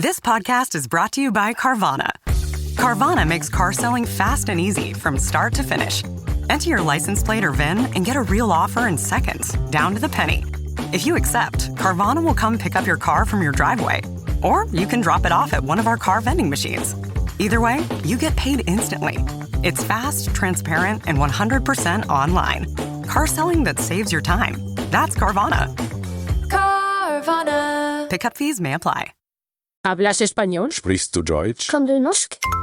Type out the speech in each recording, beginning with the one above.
This podcast is brought to you by Carvana. Carvana makes car selling fast and easy from start to finish. Enter your license plate or VIN and get a real offer in seconds, down to the penny. If you accept, Carvana will come pick up your car from your driveway. Or you can drop it off at one of our car vending machines. Either way, you get paid instantly. It's fast, transparent, and 100% online. Car selling that saves your time. That's Carvana. Carvana. Pickup fees may apply. ¿Hablas español? Sprichst du Deutsch?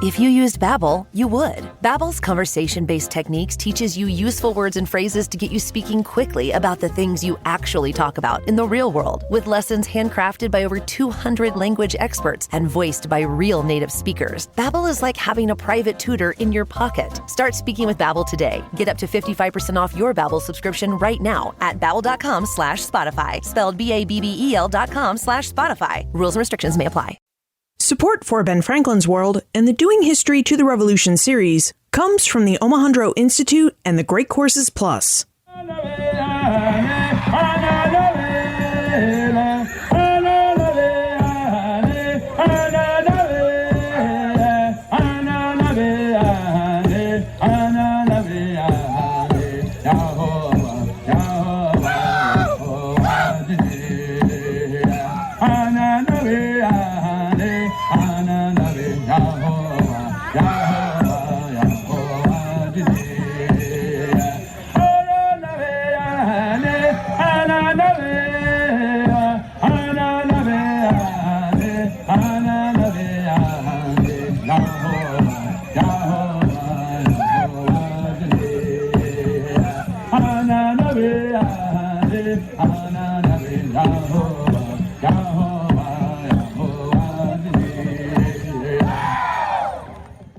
If you used Babbel, you would. Babbel's conversation-based techniques teaches you useful words and phrases to get you speaking quickly about the things you actually talk about in the real world, with lessons handcrafted by over 200 language experts and voiced by real native speakers. Babbel is like having a private tutor in your pocket. Start speaking with Babbel today. Get up to 55% off your Babbel subscription right now at babbel.com/Spotify. Spelled BABBEL.com/Spotify. Rules and restrictions may apply. Support for Ben Franklin's World and the Doing History to the Revolution series comes from the Omohundro Institute and the Great Courses Plus.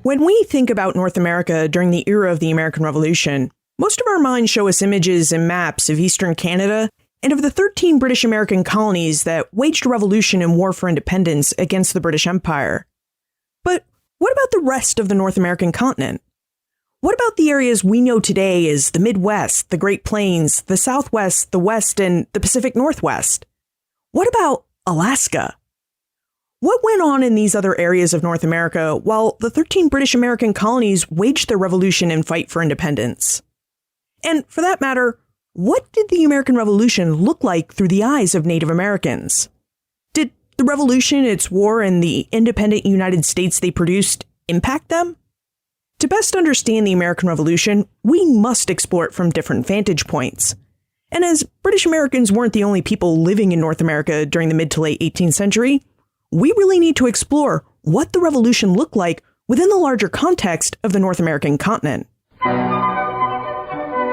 When we think about North America during the era of the American Revolution, most of our minds show us images and maps of Eastern Canada and of the 13 British American colonies that waged a revolution and war for independence against the British Empire. But what about the rest of the North American continent? What about the areas we know today as the Midwest, the Great Plains, the Southwest, the West, and the Pacific Northwest? What about Alaska? What went on in these other areas of North America while the 13 British American colonies waged their revolution and fight for independence? And for that matter, what did the American Revolution look like through the eyes of Native Americans? Did the revolution, its war, and the independent United States they produced impact them? To best understand the American Revolution, we must explore it from different vantage points. And as British Americans weren't the only people living in North America during the mid to late 18th century, we really need to explore what the revolution looked like within the larger context of the North American continent.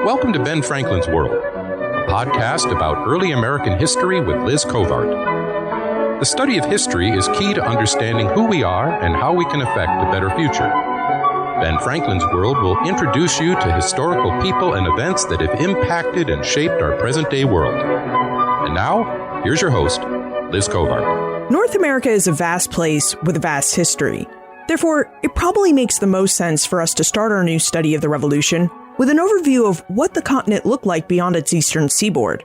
Welcome to Ben Franklin's World, a podcast about early American history with Liz Covart. The study of history is key to understanding who we are and how we can affect a better future. Ben Franklin's World will introduce you to historical people and events that have impacted and shaped our present-day world. And now, here's your host, Liz Covart. North America is a vast place with a vast history. Therefore, it probably makes the most sense for us to start our new study of the Revolution with an overview of what the continent looked like beyond its eastern seaboard.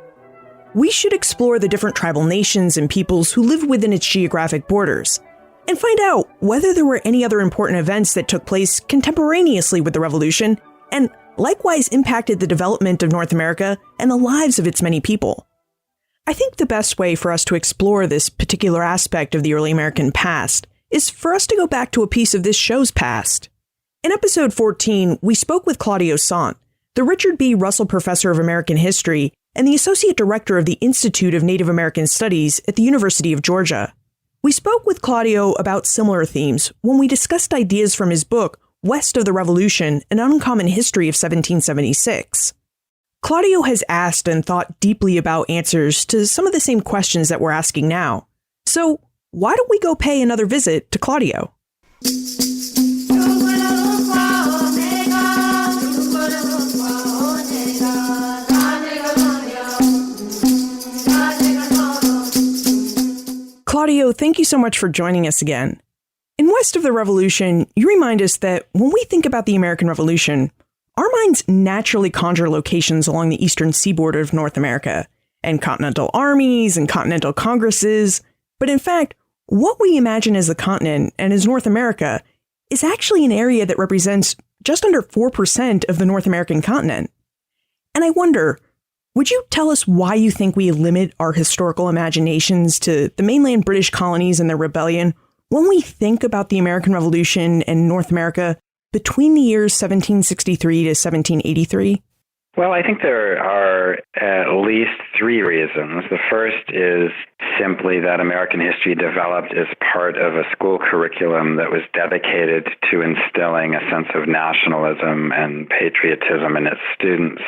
We should explore the different tribal nations and peoples who lived within its geographic borders, and find out whether there were any other important events that took place contemporaneously with the Revolution and likewise impacted the development of North America and the lives of its many people. I think the best way for us to explore this particular aspect of the early American past is for us to go back to a piece of this show's past. In episode 14, we spoke with Claudio Sant, the Richard B. Russell Professor of American History and the Associate Director of the Institute of Native American Studies at the University of Georgia. We spoke with Claudio about similar themes when we discussed ideas from his book, West of the Revolution, An Uncommon History of 1776. Claudio has asked and thought deeply about answers to some of the same questions that we're asking now. So why don't we go pay another visit to Claudio? Claudio, thank you so much for joining us again. In West of the Revolution, you remind us that when we think about the American Revolution, our minds naturally conjure locations along the eastern seaboard of North America, and continental armies and continental congresses. But in fact, what we imagine as the continent and as North America is actually an area that represents just under 4% of the North American continent. And I wonder, would you tell us why you think we limit our historical imaginations to the mainland British colonies and their rebellion when we think about the American Revolution and North America between the years 1763 to 1783? Well, I think there are at least three reasons. The first is simply that American history developed as part of a school curriculum that was dedicated to instilling a sense of nationalism and patriotism in its students.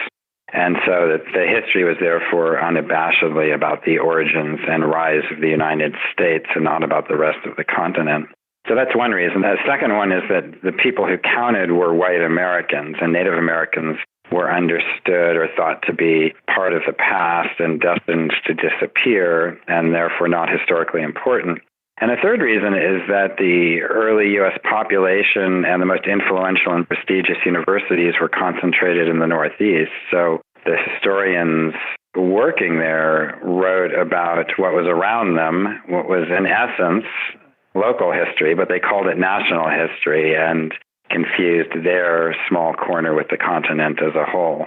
And so that the history was therefore unabashedly about the origins and rise of the United States and not about the rest of the continent. So that's one reason. The second one is that the people who counted were white Americans, and Native Americans were understood or thought to be part of the past and destined to disappear and therefore not historically important. And a third reason is that the early U.S. population and the most influential and prestigious universities were concentrated in the Northeast. So the historians working there wrote about what was around them, what was in essence local history, but they called it national history and confused their small corner with the continent as a whole.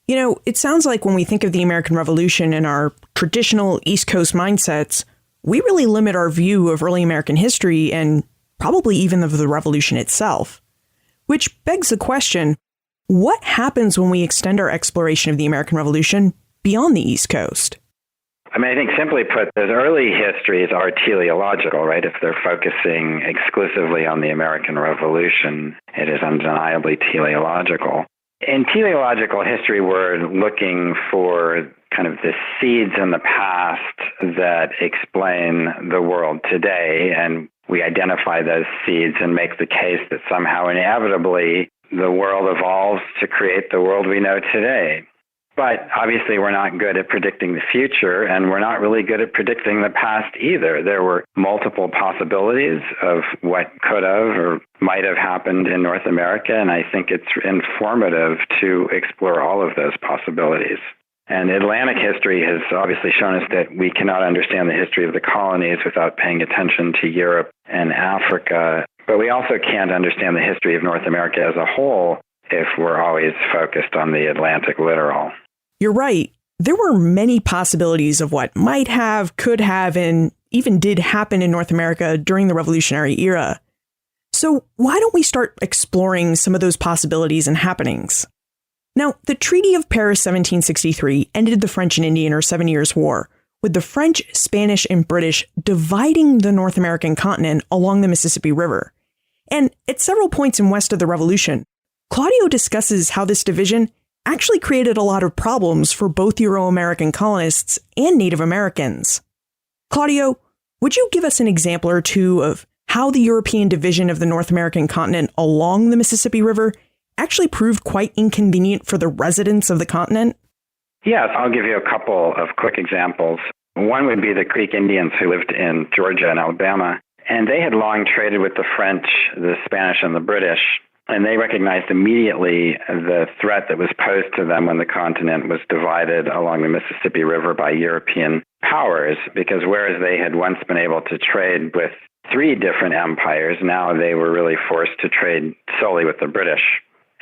You know, it sounds like when we think of the American Revolution and our traditional East Coast mindsets, we really limit our view of early American history and probably even of the revolution itself. Which begs the question, what happens when we extend our exploration of the American Revolution beyond the East Coast? I mean, I think simply put, those early histories are teleological, right? If they're focusing exclusively on the American Revolution, it is undeniably teleological. In teleological history, we're looking for kind of the seeds in the past that explain the world today, and we identify those seeds and make the case that somehow inevitably the world evolves to create the world we know today. But obviously we're not good at predicting the future, and we're not really good at predicting the past either. There were multiple possibilities of what could have or might have happened in North America, and I think it's informative to explore all of those possibilities. And Atlantic history has obviously shown us that we cannot understand the history of the colonies without paying attention to Europe and Africa. But we also can't understand the history of North America as a whole if we're always focused on the Atlantic littoral. You're right. There were many possibilities of what might have, could have, and even did happen in North America during the Revolutionary era. So why don't we start exploring some of those possibilities and happenings? Now, the Treaty of Paris 1763 ended the French and Indian or 7 Years' War, with the French, Spanish, and British dividing the North American continent along the Mississippi River. And at several points in west of the Revolution, Claudio discusses how this division actually created a lot of problems for both Euro-American colonists and Native Americans. Claudio, would you give us an example or two of how the European division of the North American continent along the Mississippi River actually proved quite inconvenient for the residents of the continent? Yes, I'll give you a couple of quick examples. One would be the Creek Indians who lived in Georgia and Alabama, and they had long traded with the French, the Spanish, and the British. And they recognized immediately the threat that was posed to them when the continent was divided along the Mississippi River by European powers, because whereas they had once been able to trade with 3 different empires, now they were really forced to trade solely with the British.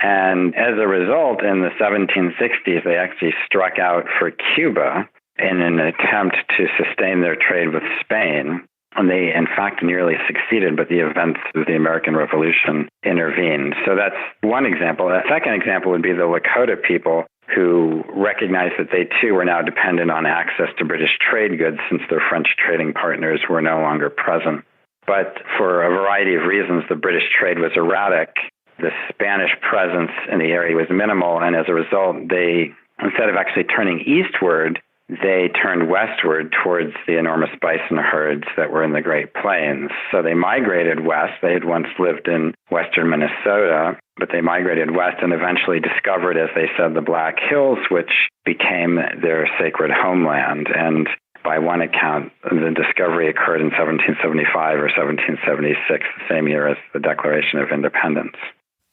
And as a result, in the 1760s, they actually struck out for Cuba in an attempt to sustain their trade with Spain. And they, in fact, nearly succeeded, but the events of the American Revolution intervened. So that's one example. A second example would be the Lakota people who recognized that they, too, were now dependent on access to British trade goods since their French trading partners were no longer present. But for a variety of reasons, the British trade was erratic. The Spanish presence in the area was minimal, and as a result, they, instead of actually turning eastward, they turned westward towards the enormous bison herds that were in the Great Plains. So they migrated west. They had once lived in western Minnesota, but they migrated west and eventually discovered, as they said, the Black Hills, which became their sacred homeland. And by one account, the discovery occurred in 1775 or 1776, the same year as the Declaration of Independence.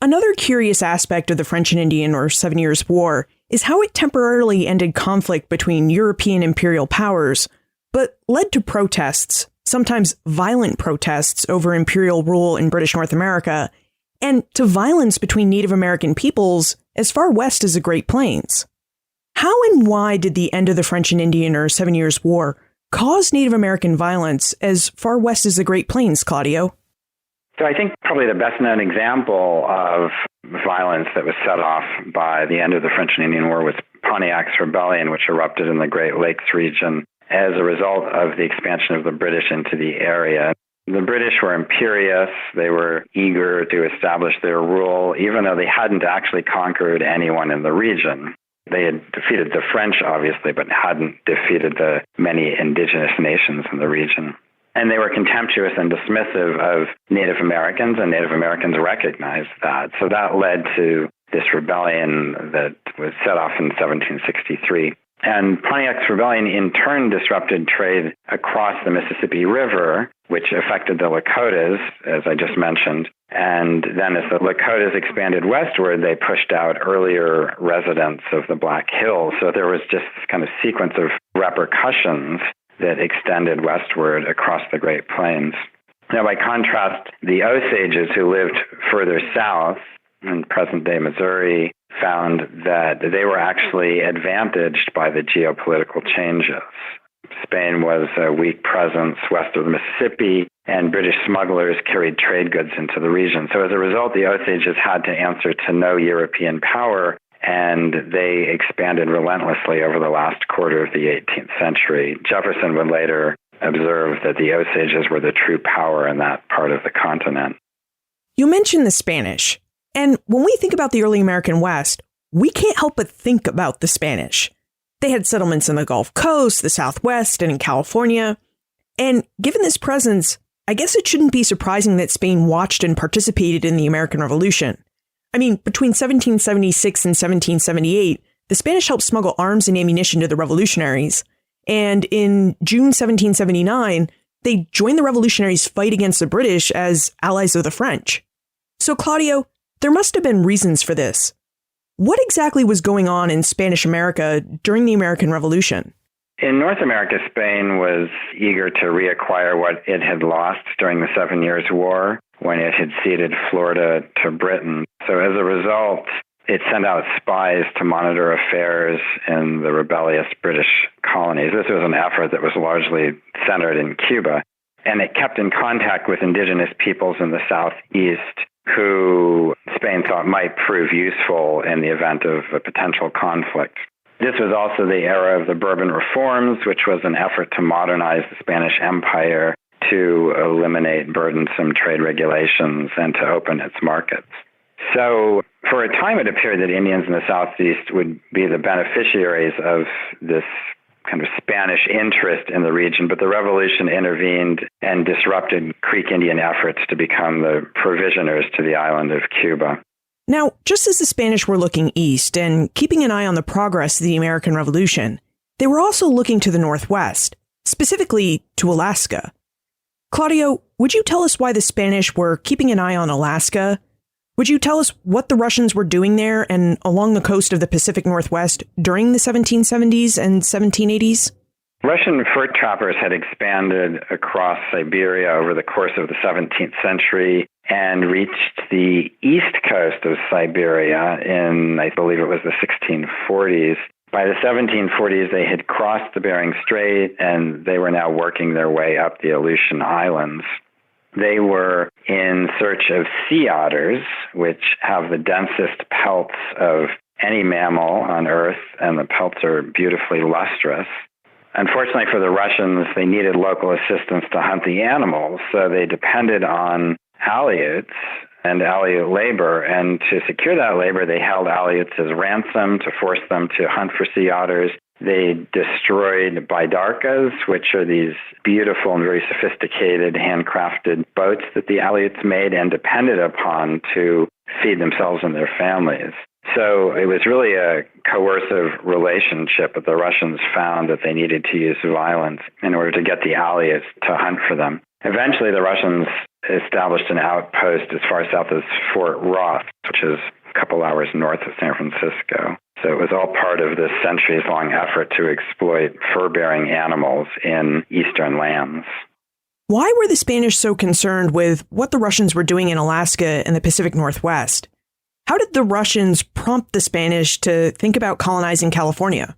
Another curious aspect of the French and Indian or 7 Years' War is how it temporarily ended conflict between European imperial powers, but led to protests, sometimes violent protests over imperial rule in British North America, and to violence between Native American peoples as far west as the Great Plains. How and why did the end of the French and Indian or 7 Years' War cause Native American violence as far west as the Great Plains, Claudio? So I think probably the best known example of violence that was set off by the end of the French and Indian War was Pontiac's Rebellion, which erupted in the Great Lakes region as a result of the expansion of the British into the area. The British were imperious. They were eager to establish their rule, even though they hadn't actually conquered anyone in the region. They had defeated the French, obviously, but hadn't defeated the many indigenous nations in the region. And they were contemptuous and dismissive of Native Americans, and Native Americans recognized that. So that led to this rebellion that was set off in 1763. And Pontiac's Rebellion in turn disrupted trade across the Mississippi River, which affected the Lakotas, as I just mentioned. And then as the Lakotas expanded westward, they pushed out earlier residents of the Black Hills. So there was just this kind of sequence of repercussions that extended westward across the Great Plains. Now, by contrast, the Osages who lived further south in present-day Missouri found that they were actually advantaged by the geopolitical changes. Spain was a weak presence west of the Mississippi, and British smugglers carried trade goods into the region. So as a result, the Osages had to answer to no European power, and they expanded relentlessly over the last quarter of the 18th century. Jefferson would later observe that the Osages were the true power in that part of the continent. You mentioned the Spanish. And when we think about the early American West, we can't help but think about the Spanish. They had settlements in the Gulf Coast, the Southwest, and in California. And given this presence, I guess it shouldn't be surprising that Spain watched and participated in the American Revolution. I mean, between 1776 and 1778, the Spanish helped smuggle arms and ammunition to the revolutionaries. And in June 1779, they joined the revolutionaries' fight against the British as allies of the French. So, Claudio, there must have been reasons for this. What exactly was going on in Spanish America during the American Revolution? In North America, Spain was eager to reacquire what it had lost during the 7 Years' War when it had ceded Florida to Britain. So as a result, it sent out spies to monitor affairs in the rebellious British colonies. This was an effort that was largely centered in Cuba, and it kept in contact with indigenous peoples in the southeast who Spain thought might prove useful in the event of a potential conflict. This was also the era of the Bourbon Reforms, which was an effort to modernize the Spanish Empire, to eliminate burdensome trade regulations, and to open its markets. So for a time, it appeared that Indians in the Southeast would be the beneficiaries of this kind of Spanish interest in the region, but the revolution intervened and disrupted Creek Indian efforts to become the provisioners to the island of Cuba. Now, just as the Spanish were looking east and keeping an eye on the progress of the American Revolution, they were also looking to the Northwest, specifically to Alaska. Claudio, would you tell us why the Spanish were keeping an eye on Alaska? Would you tell us what the Russians were doing there and along the coast of the Pacific Northwest during the 1770s and 1780s? Russian fur trappers had expanded across Siberia over the course of the 17th century and reached the east coast of Siberia in, I believe it was the 1640s. By the 1740s, they had crossed the Bering Strait, and they were now working their way up the Aleutian Islands. They were in search of sea otters, which have the densest pelts of any mammal on Earth, and the pelts are beautifully lustrous. Unfortunately for the Russians, they needed local assistance to hunt the animals, so they depended on Aleuts and Aleut labor. And to secure that labor, they held Aleuts as ransom to force them to hunt for sea otters. They destroyed bidarkas, which are these beautiful and very sophisticated handcrafted boats that the Aleuts made and depended upon to feed themselves and their families. So it was really a coercive relationship, but the Russians found that they needed to use violence in order to get the Aleuts to hunt for them. Eventually, the Russians established an outpost as far south as Fort Ross, which is a couple hours north of San Francisco. So it was all part of this centuries-long effort to exploit fur-bearing animals in eastern lands. Why were the Spanish so concerned with what the Russians were doing in Alaska and the Pacific Northwest? How did the Russians prompt the Spanish to think about colonizing California?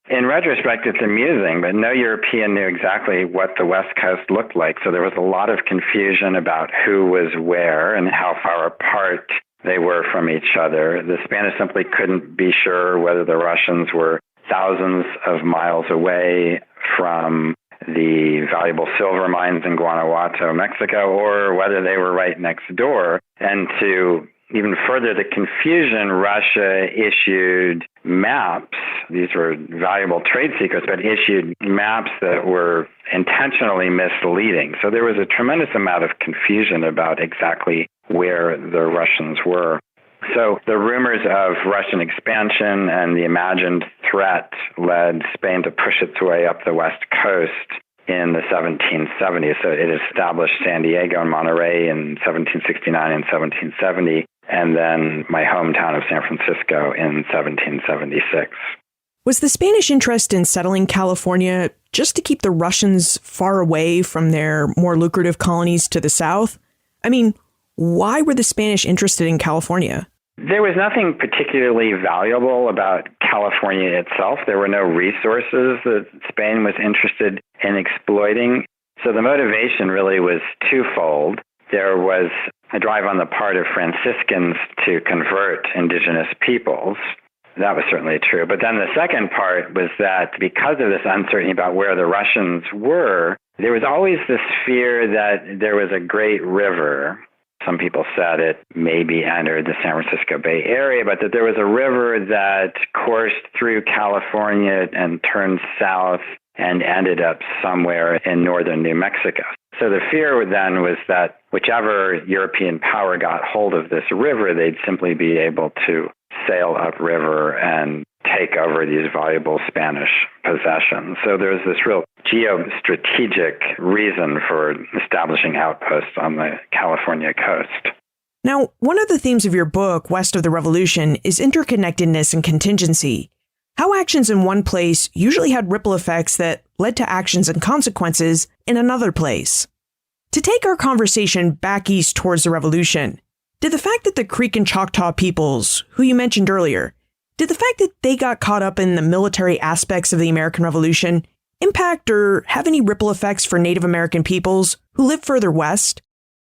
In retrospect, it's amusing, but no European knew exactly what the West Coast looked like. So there was a lot of confusion about who was where and how far apart they were from each other. The Spanish simply couldn't be sure whether the Russians were thousands of miles away from the valuable silver mines in Guanajuato, Mexico, or whether they were right next door. And to even further the confusion, Russia issued maps. These were valuable trade secrets, but issued maps that were intentionally misleading. So there was a tremendous amount of confusion about exactly where the Russians were. So the rumors of Russian expansion and the imagined threat led Spain to push its way up the West Coast in the 1770s. So it established San Diego and Monterey in 1769 and 1770, and then my hometown of San Francisco in 1776. Was the Spanish interest in settling California just to keep the Russians far away from their more lucrative colonies to the south? I mean, why were the Spanish interested in California? There was nothing particularly valuable about California itself. There were no resources that Spain was interested in exploiting. So the motivation really was twofold. There was a drive on the part of Franciscans to convert indigenous peoples. That was certainly true. But then the second part was that because of this uncertainty about where the Russians were, there was always this fear that there was a great river. Some people said it maybe entered the San Francisco Bay Area, but that there was a river that coursed through California and turned south and ended up somewhere in northern New Mexico. So the fear then was that whichever European power got hold of this river, they'd simply be able to sail upriver and take over these valuable Spanish possessions. So there's this real geostrategic reason for establishing outposts on the California coast. Now, one of the themes of your book, West of the Revolution, is interconnectedness and contingency. How actions in one place usually had ripple effects that led to actions and consequences in another place. To take our conversation back east towards the Revolution, did the fact that the Creek and Choctaw peoples, who you mentioned earlier, did the fact that they got caught up in the military aspects of the American Revolution impact or have any ripple effects for Native American peoples who live further west?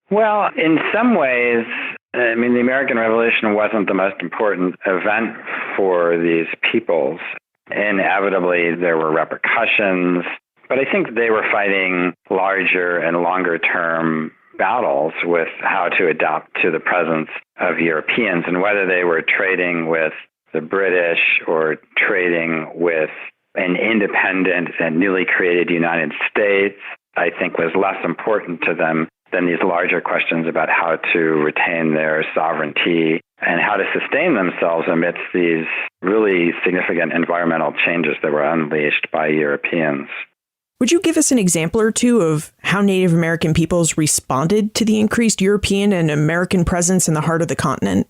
Well, in some ways, the American Revolution wasn't the most important event for these peoples. Inevitably, there were repercussions, but I think they were fighting larger and longer-term battles with how to adapt to the presence of Europeans, and whether they were trading with the British or trading with an independent and newly created United States, I think was less important to them than these larger questions about how to retain their sovereignty and how to sustain themselves amidst these really significant environmental changes that were unleashed by Europeans. Would you give us an example or two of how Native American peoples responded to the increased European and American presence in the heart of the continent?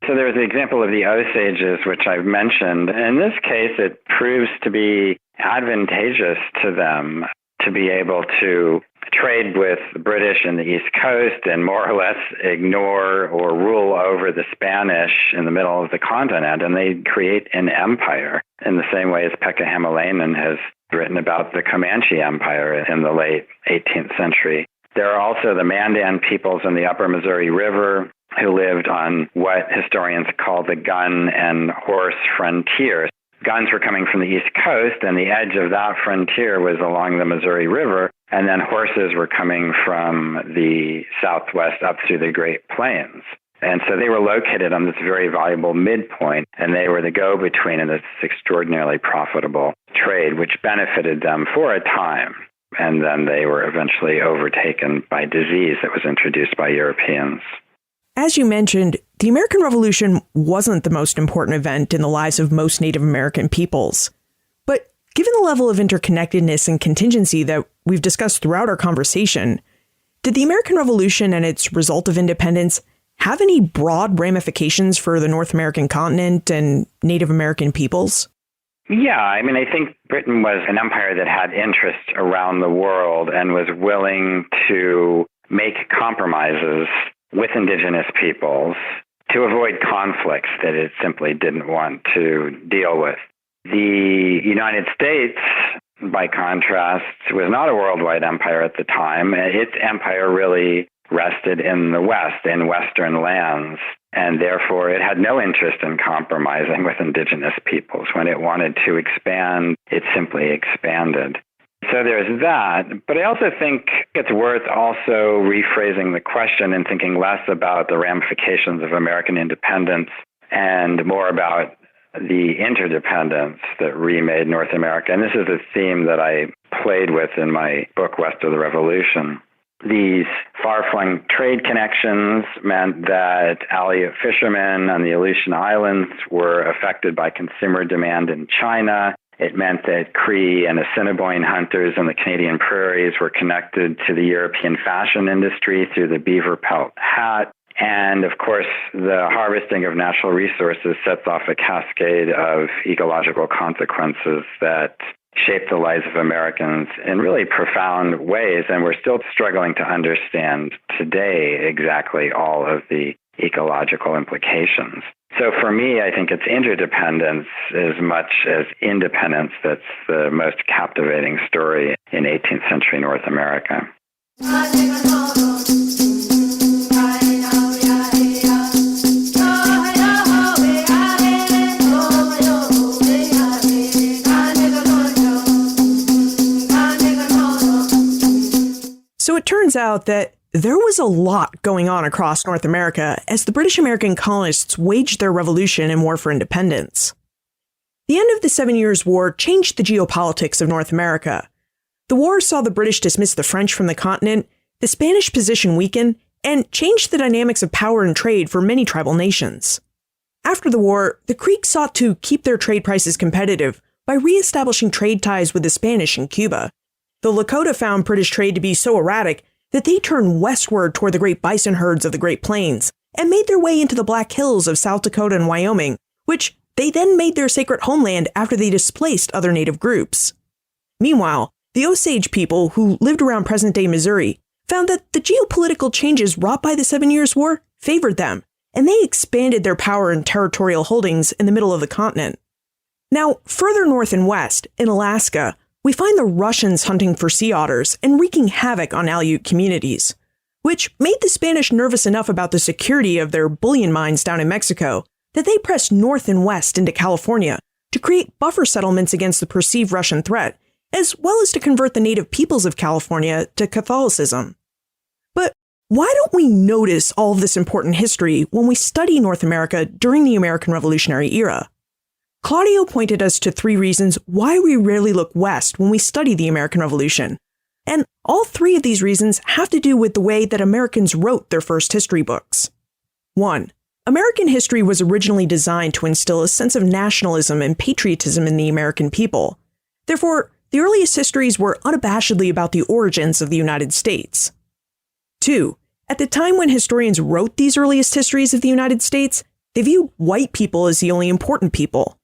So there's the example of the Osages, which I've mentioned. In this case, it proves to be advantageous to them to be able to trade with the British in the East Coast and more or less ignore or rule over the Spanish in the middle of the continent, and they create an empire in the same way as Pekka Hamalainen has written about the Comanche Empire in the late 18th century. There are also the Mandan peoples in the upper Missouri River who lived on what historians call the gun and horse frontier. Guns were coming from the East Coast, and the edge of that frontier was along the Missouri River, and then horses were coming from the southwest up through the Great Plains. And so they were located on this very valuable midpoint, and they were the go-between in this extraordinarily profitable trade, which benefited them for a time. And then they were eventually overtaken by disease that was introduced by Europeans. As you mentioned, the American Revolution wasn't the most important event in the lives of most Native American peoples. But given the level of interconnectedness and contingency that we've discussed throughout our conversation, did the American Revolution and its result of independence have any broad ramifications for the North American continent and Native American peoples? Yeah, I mean, I think Britain was an empire that had interests around the world and was willing to make compromises with indigenous peoples to avoid conflicts that it simply didn't want to deal with. The United States, by contrast, was not a worldwide empire at the time. Its empire really rested in the West, in Western lands, and therefore it had no interest in compromising with indigenous peoples. When it wanted to expand, it simply expanded. So there's that. But I also think it's worth also rephrasing the question and thinking less about the ramifications of American independence and more about the interdependence that remade North America. And this is a theme that I played with in my book, West of the Revolution. These far-flung trade connections meant that Aleut fishermen on the Aleutian Islands were affected by consumer demand in China. It meant that Cree and Assiniboine hunters in the Canadian prairies were connected to the European fashion industry through the beaver pelt hat. And, of course, the harvesting of natural resources sets off a cascade of ecological consequences that shape the lives of Americans in really profound ways. And we're still struggling to understand today exactly all of the ecological implications. So for me, I think it's interdependence as much as independence that's the most captivating story in 18th century North America. So it turns out that there was a lot going on across North America as the British American colonists waged their revolution and war for independence. The end of the 7 Years' War changed the geopolitics of North America. The war saw the British dismiss the French from the continent, the Spanish position weaken, and changed the dynamics of power and trade for many tribal nations. After the war, the Creek sought to keep their trade prices competitive by re-establishing trade ties with the Spanish in Cuba. The Lakota found British trade to be so erratic that they turned westward toward the great bison herds of the Great Plains and made their way into the Black Hills of South Dakota and Wyoming, which they then made their sacred homeland after they displaced other native groups. Meanwhile, the Osage people, who lived around present-day Missouri, found that the geopolitical changes wrought by the 7 Years' War favored them, and they expanded their power and territorial holdings in the middle of the continent. Now, further north and west, in Alaska, we find the Russians hunting for sea otters and wreaking havoc on Aleut communities, which made the Spanish nervous enough about the security of their bullion mines down in Mexico that they pressed north and west into California to create buffer settlements against the perceived Russian threat, as well as to convert the native peoples of California to Catholicism. But why don't we notice all of this important history when we study North America during the American Revolutionary era? Claudio pointed us to 3 reasons why we rarely look west when we study the American Revolution. And all 3 of these reasons have to do with the way that Americans wrote their first history books. 1. American history was originally designed to instill a sense of nationalism and patriotism in the American people. Therefore, the earliest histories were unabashedly about the origins of the United States. 2. At the time when historians wrote these earliest histories of the United States, they viewed white people as the only important people.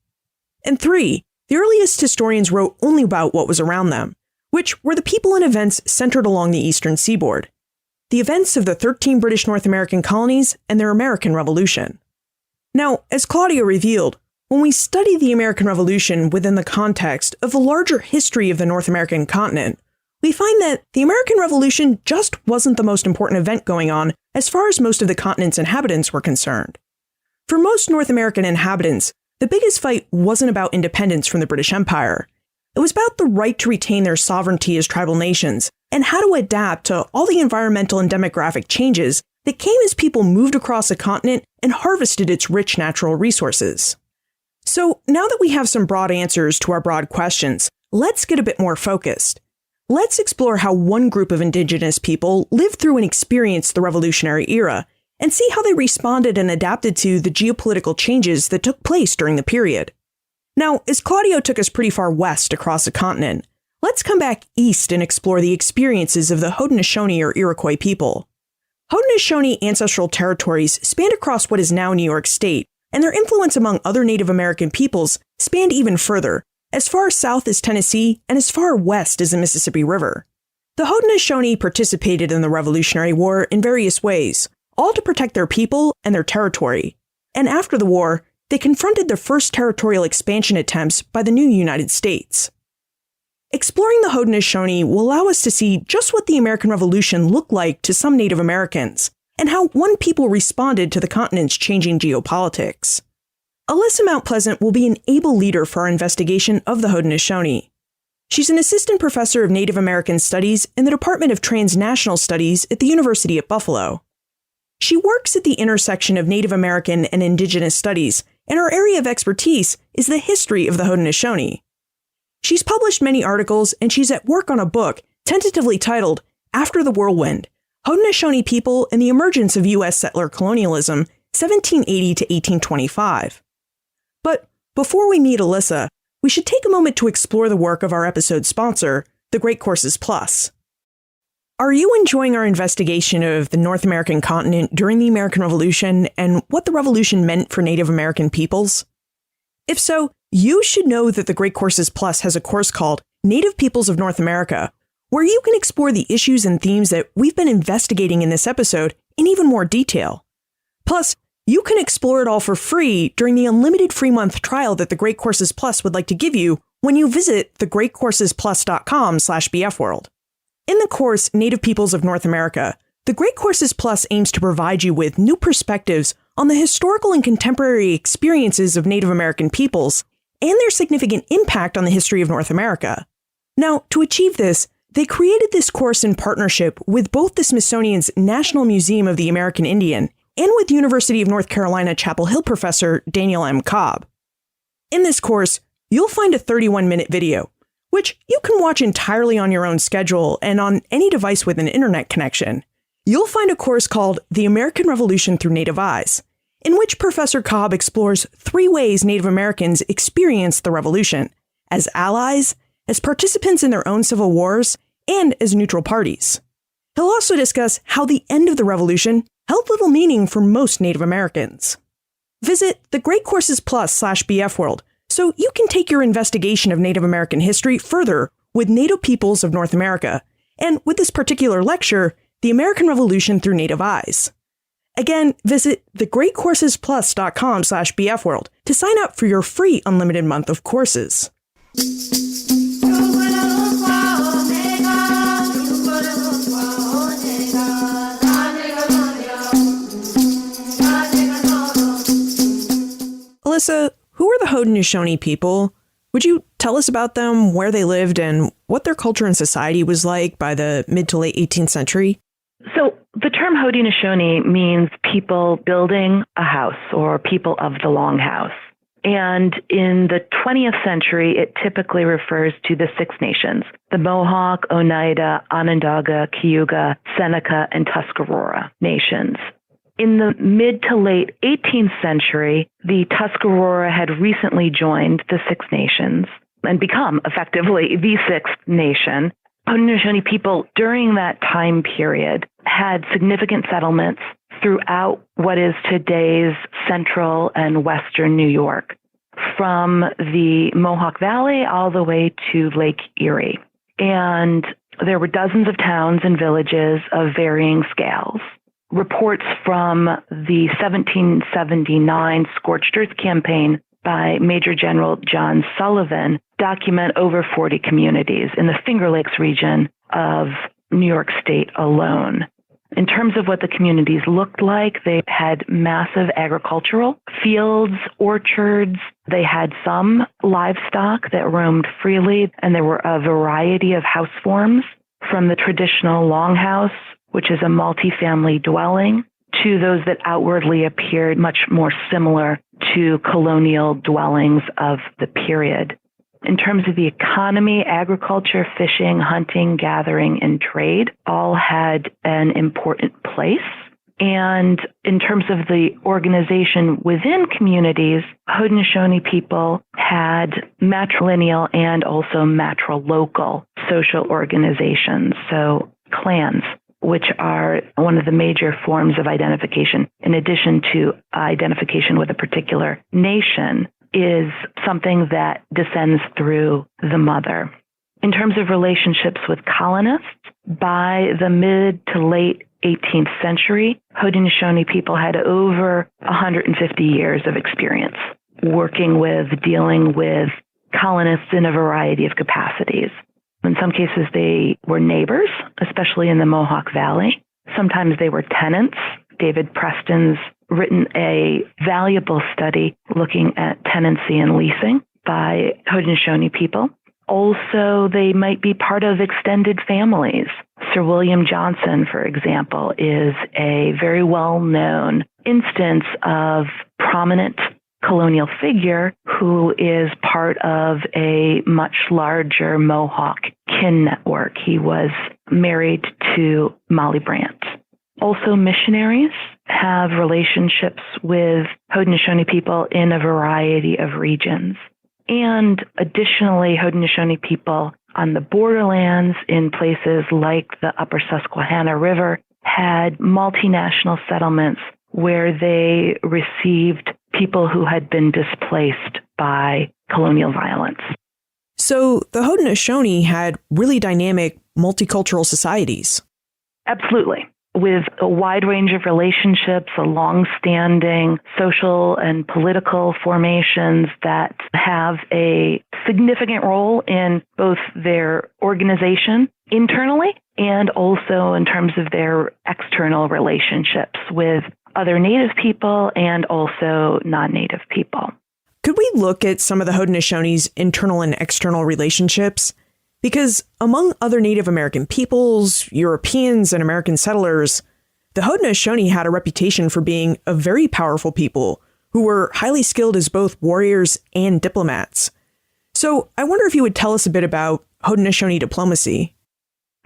And 3, the earliest historians wrote only about what was around them, which were the people and events centered along the eastern seaboard, the events of the 13 British North American colonies and their American Revolution. Now, as Claudio revealed, when we study the American Revolution within the context of the larger history of the North American continent, we find that the American Revolution just wasn't the most important event going on as far as most of the continent's inhabitants were concerned. For most North American inhabitants, the biggest fight wasn't about independence from the British Empire. It was about the right to retain their sovereignty as tribal nations and how to adapt to all the environmental and demographic changes that came as people moved across the continent and harvested its rich natural resources. So now that we have some broad answers to our broad questions, let's get a bit more focused. Let's explore how one group of indigenous people lived through and experienced the Revolutionary era, and see how they responded and adapted to the geopolitical changes that took place during the period. Now, as Claudio took us pretty far west across the continent, let's come back east and explore the experiences of the Haudenosaunee or Iroquois people. Haudenosaunee ancestral territories spanned across what is now New York State, and their influence among other Native American peoples spanned even further, as far south as Tennessee and as far west as the Mississippi River. The Haudenosaunee participated in the Revolutionary War in various ways, all to protect their people and their territory. And after the war, they confronted the first territorial expansion attempts by the new United States. Exploring the Haudenosaunee will allow us to see just what the American Revolution looked like to some Native Americans, and how one people responded to the continent's changing geopolitics. Alyssa Mount Pleasant will be an able leader for our investigation of the Haudenosaunee. She's an assistant professor of Native American Studies in the Department of Transnational Studies at the University at Buffalo. She works at the intersection of Native American and Indigenous studies, and her area of expertise is the history of the Haudenosaunee. She's published many articles, and she's at work on a book tentatively titled After the Whirlwind, Haudenosaunee People and the Emergence of U.S. Settler Colonialism, 1780 to 1825. But before we meet Alyssa, we should take a moment to explore the work of our episode sponsor, the Great Courses Plus. Are you enjoying our investigation of the North American continent during the American Revolution and what the Revolution meant for Native American peoples? If so, you should know that the Great Courses Plus has a course called Native Peoples of North America, where you can explore the issues and themes that we've been investigating in this episode in even more detail. Plus, you can explore it all for free during the unlimited free month trial that the Great Courses Plus would like to give you when you visit thegreatcoursesplus.com/bfworld. In the course Native Peoples of North America, the Great Courses Plus aims to provide you with new perspectives on the historical and contemporary experiences of Native American peoples and their significant impact on the history of North America. Now, to achieve this, they created this course in partnership with both the Smithsonian's National Museum of the American Indian and with University of North Carolina Chapel Hill professor Daniel M. Cobb. In this course, you'll find a 31-minute video, which you can watch entirely on your own schedule and on any device with an internet connection. You'll find a course called The American Revolution Through Native Eyes, in which Professor Cobb explores 3 ways Native Americans experienced the Revolution: as allies, as participants in their own civil wars, and as neutral parties. He'll also discuss how the end of the Revolution held little meaning for most Native Americans. Visit thegreatcoursesplus.com/bfworld so you can take your investigation of Native American history further with Native Peoples of North America, and with this particular lecture, The American Revolution Through Native Eyes. Again, visit thegreatcoursesplus.com/bfworld to sign up for your free unlimited month of courses. Alyssa, who are the Haudenosaunee people? Would you tell us about them, where they lived, and what their culture and society was like by the mid to late 18th century? So the term Haudenosaunee means people building a house or people of the longhouse. And in the 20th century, it typically refers to the 6 nations: the Mohawk, Oneida, Onondaga, Cayuga, Seneca, and Tuscarora nations. In the mid to late 18th century, the Tuscarora had recently joined the 6 nations and become effectively the 6th nation. Haudenosaunee people during that time period had significant settlements throughout what is today's central and western New York, from the Mohawk Valley all the way to Lake Erie. And there were dozens of towns and villages of varying scales. Reports from the 1779 Scorched Earth campaign by Major General John Sullivan document over 40 communities in the Finger Lakes region of New York State alone. In terms of what the communities looked like, they had massive agricultural fields, orchards. They had some livestock that roamed freely, and there were a variety of house forms, from the traditional longhouse, which is a multifamily dwelling, to those that outwardly appeared much more similar to colonial dwellings of the period. In terms of the economy, agriculture, fishing, hunting, gathering, and trade all had an important place. And in terms of the organization within communities, Haudenosaunee people had matrilineal and also matrilocal social organizations, so clans, which are one of the major forms of identification. In addition to identification with a particular nation, is something that descends through the mother. In terms of relationships with colonists, by the mid to late 18th century, Haudenosaunee people had over 150 years of experience working with, dealing with colonists in a variety of capacities. In some cases, they were neighbors, especially in the Mohawk Valley. Sometimes they were tenants. David Preston's written a valuable study looking at tenancy and leasing by Haudenosaunee people. Also, they might be part of extended families. Sir William Johnson, for example, is a very well-known instance of prominent colonial figure who is part of a much larger Mohawk kin network. He was married to Molly Brant. Also, missionaries have relationships with Haudenosaunee people in a variety of regions. And additionally, Haudenosaunee people on the borderlands in places like the Upper Susquehanna River had multinational settlements where they received people who had been displaced by colonial violence. So the Haudenosaunee had really dynamic multicultural societies. Absolutely. With a wide range of relationships, a long-standing social and political formations that have a significant role in both their organization internally and also in terms of their external relationships with other Native people and also non-Native people. Could we look at some of the Haudenosaunee's internal and external relationships? Because among other Native American peoples, Europeans, and American settlers, the Haudenosaunee had a reputation for being a very powerful people who were highly skilled as both warriors and diplomats. So I wonder if you would tell us a bit about Haudenosaunee diplomacy.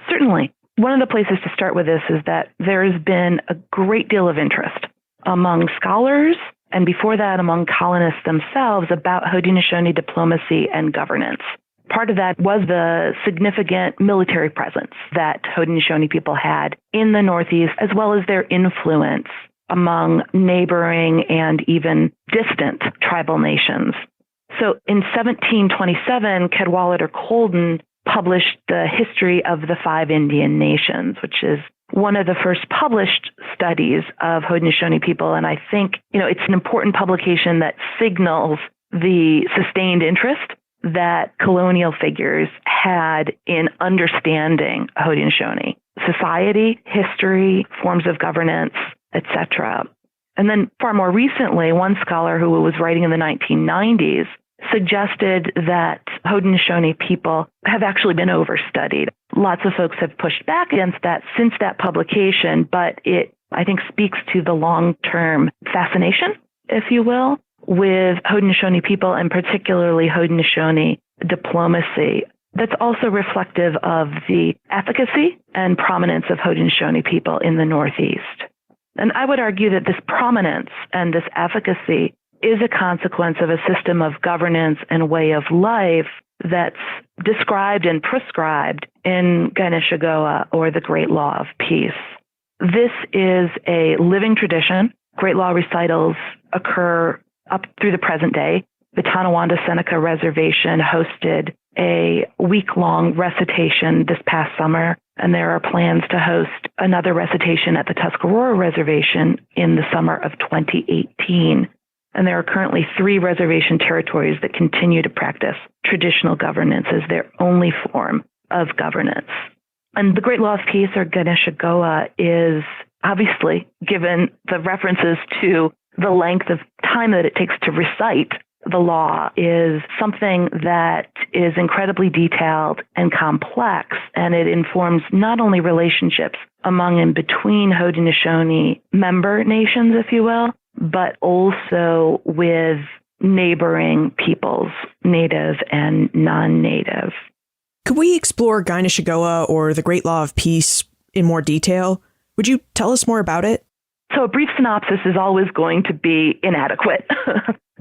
Certainly. One of the places to start with this is that there has been a great deal of interest among scholars and before that among colonists themselves about Haudenosaunee diplomacy and governance. Part of that was the significant military presence that Haudenosaunee people had in the Northeast, as well as their influence among neighboring and even distant tribal nations. So in 1727, Cadwallader Colden published the History of the Five Indian Nations, which is one of the first published studies of Haudenosaunee people. And I think, it's an important publication that signals the sustained interest that colonial figures had in understanding Haudenosaunee society, history, forms of governance, etc. And then far more recently, one scholar who was writing in the 1990s suggested that Haudenosaunee people have actually been overstudied. Lots of folks have pushed back against that since that publication, but it, I think, speaks to the long-term fascination, if you will, with Haudenosaunee people and particularly Haudenosaunee diplomacy. That's also reflective of the efficacy and prominence of Haudenosaunee people in the Northeast. And I would argue that this prominence and this efficacy is a consequence of a system of governance and way of life that's described and prescribed in Ganeshagoa, or the Great Law of Peace. This is a living tradition. Great Law recitals occur up through the present day. The Tonawanda Seneca Reservation hosted a week-long recitation this past summer, and there are plans to host another recitation at the Tuscarora Reservation in the summer of 2018. And there are currently 3 reservation territories that continue to practice traditional governance as their only form of governance. And the Great Law of Peace, or Ganeshagoa, is obviously, given the references to the length of time that it takes to recite the law, is something that is incredibly detailed and complex, and it informs not only relationships among and between Haudenosaunee member nations, if you will, but also with neighboring peoples, native and non-native. Could we explore Ganeshagoa, or the Great Law of Peace, in more detail? Would you tell us more about it? So a brief synopsis is always going to be inadequate,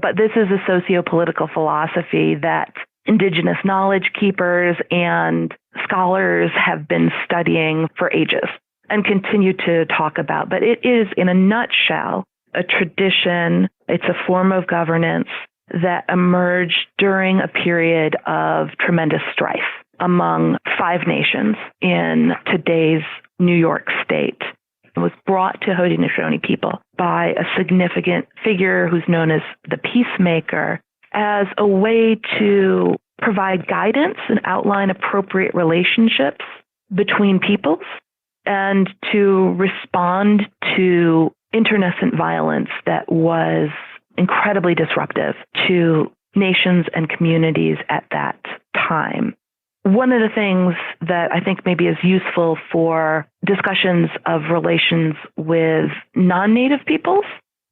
but this is a socio-political philosophy that indigenous knowledge keepers and scholars have been studying for ages and continue to talk about. But it is, in a nutshell, a tradition. It's a form of governance that emerged during a period of tremendous strife among 5 nations in today's New York State. It was brought to Haudenosaunee people by a significant figure who's known as the peacemaker as a way to provide guidance and outline appropriate relationships between peoples and to respond to internecine violence that was incredibly disruptive to nations and communities at that time. One of the things that I think maybe is useful for discussions of relations with non-native peoples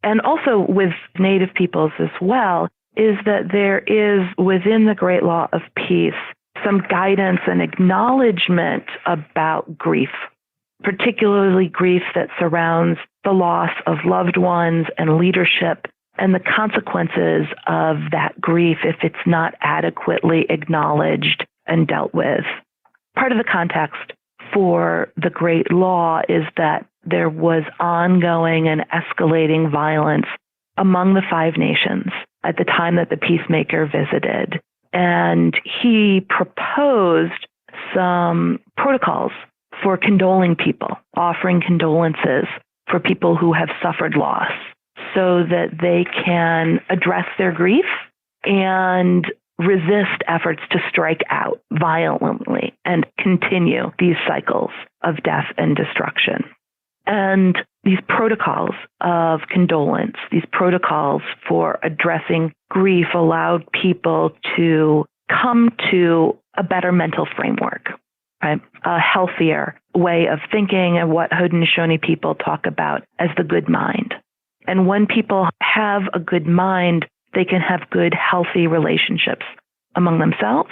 and also with native peoples as well is that there is within the Great Law of Peace some guidance and acknowledgement about grief, particularly grief that surrounds the loss of loved ones and leadership and the consequences of that grief if it's not adequately acknowledged and dealt with. Part of the context for the Great Law is that there was ongoing and escalating violence among the 5 nations at the time that the peacemaker visited. And he proposed some protocols for condoling people, offering condolences for people who have suffered loss so that they can address their grief and resist efforts to strike out violently and continue these cycles of death and destruction. And these protocols of condolence, these protocols for addressing grief allowed people to come to a better mental framework, right? A healthier way of thinking and what Haudenosaunee people talk about as the good mind. And when people have a good mind, they can have good, healthy relationships among themselves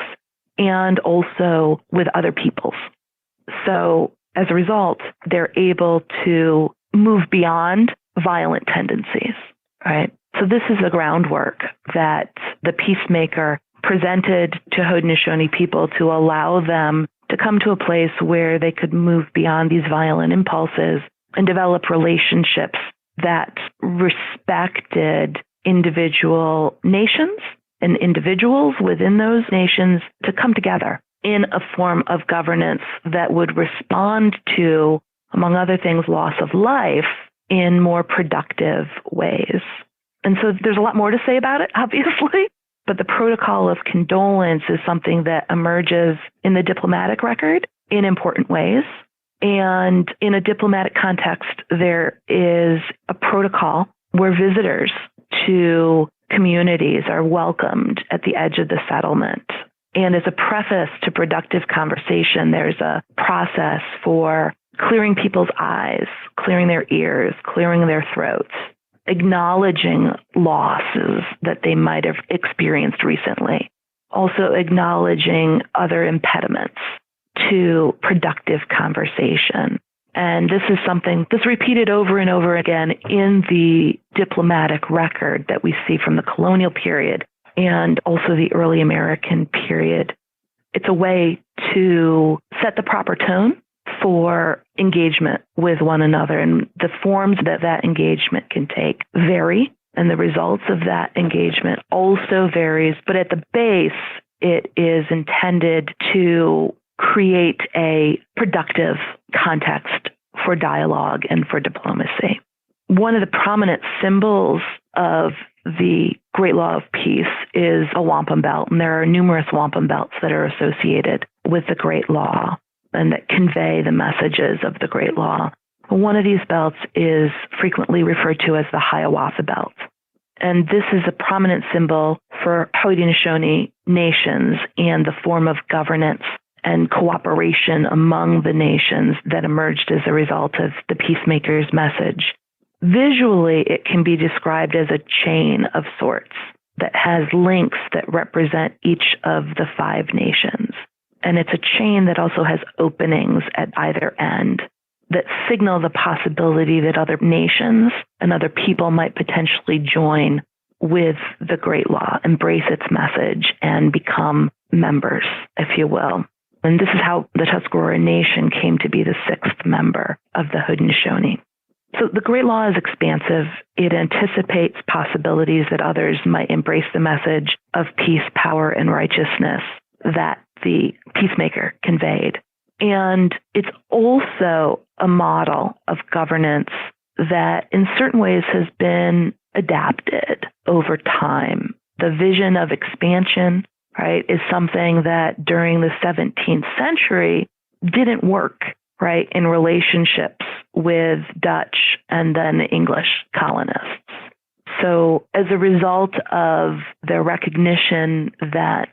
and also with other peoples. So as a result, they're able to move beyond violent tendencies, right? So this is the groundwork that the peacemaker presented to Haudenosaunee people to allow them to come to a place where they could move beyond these violent impulses and develop relationships that respected individual nations and individuals within those nations to come together in a form of governance that would respond to, among other things, loss of life in more productive ways. And so there's a lot more to say about it, obviously, but the protocol of condolence is something that emerges in the diplomatic record in important ways. And in a diplomatic context, there is a protocol where visitors to communities are welcomed at the edge of the settlement. And as a preface to productive conversation, there's a process for clearing people's eyes, clearing their ears, clearing their throats, acknowledging losses that they might have experienced recently, also acknowledging other impediments to productive conversation. And this is something that's repeated over and over again in the diplomatic record that we see from the colonial period and also the early American period. It's a way to set the proper tone for engagement with one another, and the forms that that engagement can take vary, and the results of that engagement also varies, but at the base, it is intended to create a productive context for dialogue and for diplomacy. One of the prominent symbols of the Great Law of Peace is a wampum belt, and there are numerous wampum belts that are associated with the Great Law and that convey the messages of the Great Law. One of these belts is frequently referred to as the Hiawatha Belt. And this is a prominent symbol for Haudenosaunee nations and the form of governance and cooperation among the nations that emerged as a result of the peacemaker's message. Visually, it can be described as a chain of sorts that has links that represent each of the 5 nations. And it's a chain that also has openings at either end that signal the possibility that other nations and other people might potentially join with the Great Law, embrace its message, and become members, if you will. And this is how the Tuscarora Nation came to be the 6th member of the Haudenosaunee. So the Great Law is expansive. It anticipates possibilities that others might embrace the message of peace, power, and righteousness that the peacemaker conveyed. And it's also a model of governance that in certain ways has been adapted over time. The vision of expansion, right, is something that during the 17th century didn't work, right, in relationships with Dutch and then English colonists. So as a result of the recognition that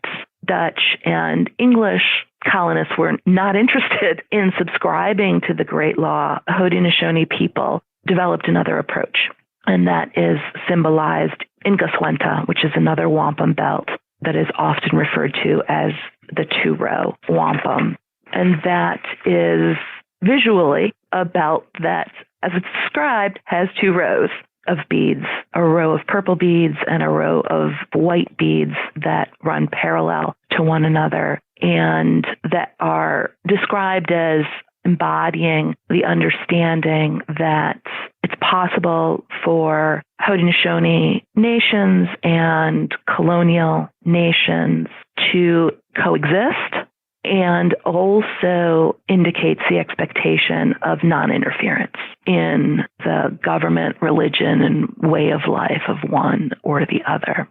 Dutch and English colonists were not interested in subscribing to the Great Law, Haudenosaunee people developed another approach, and that is symbolized in Goswenta, which is another wampum belt that is often referred to as the two-row wampum. And that is visually a belt that, as it's described, has two rows of beads, a row of purple beads and a row of white beads that run parallel to one another and that are described as embodying the understanding that it's possible for Haudenosaunee nations and colonial nations to coexist, and also indicates the expectation of non-interference in the government, religion, and way of life of one or the other.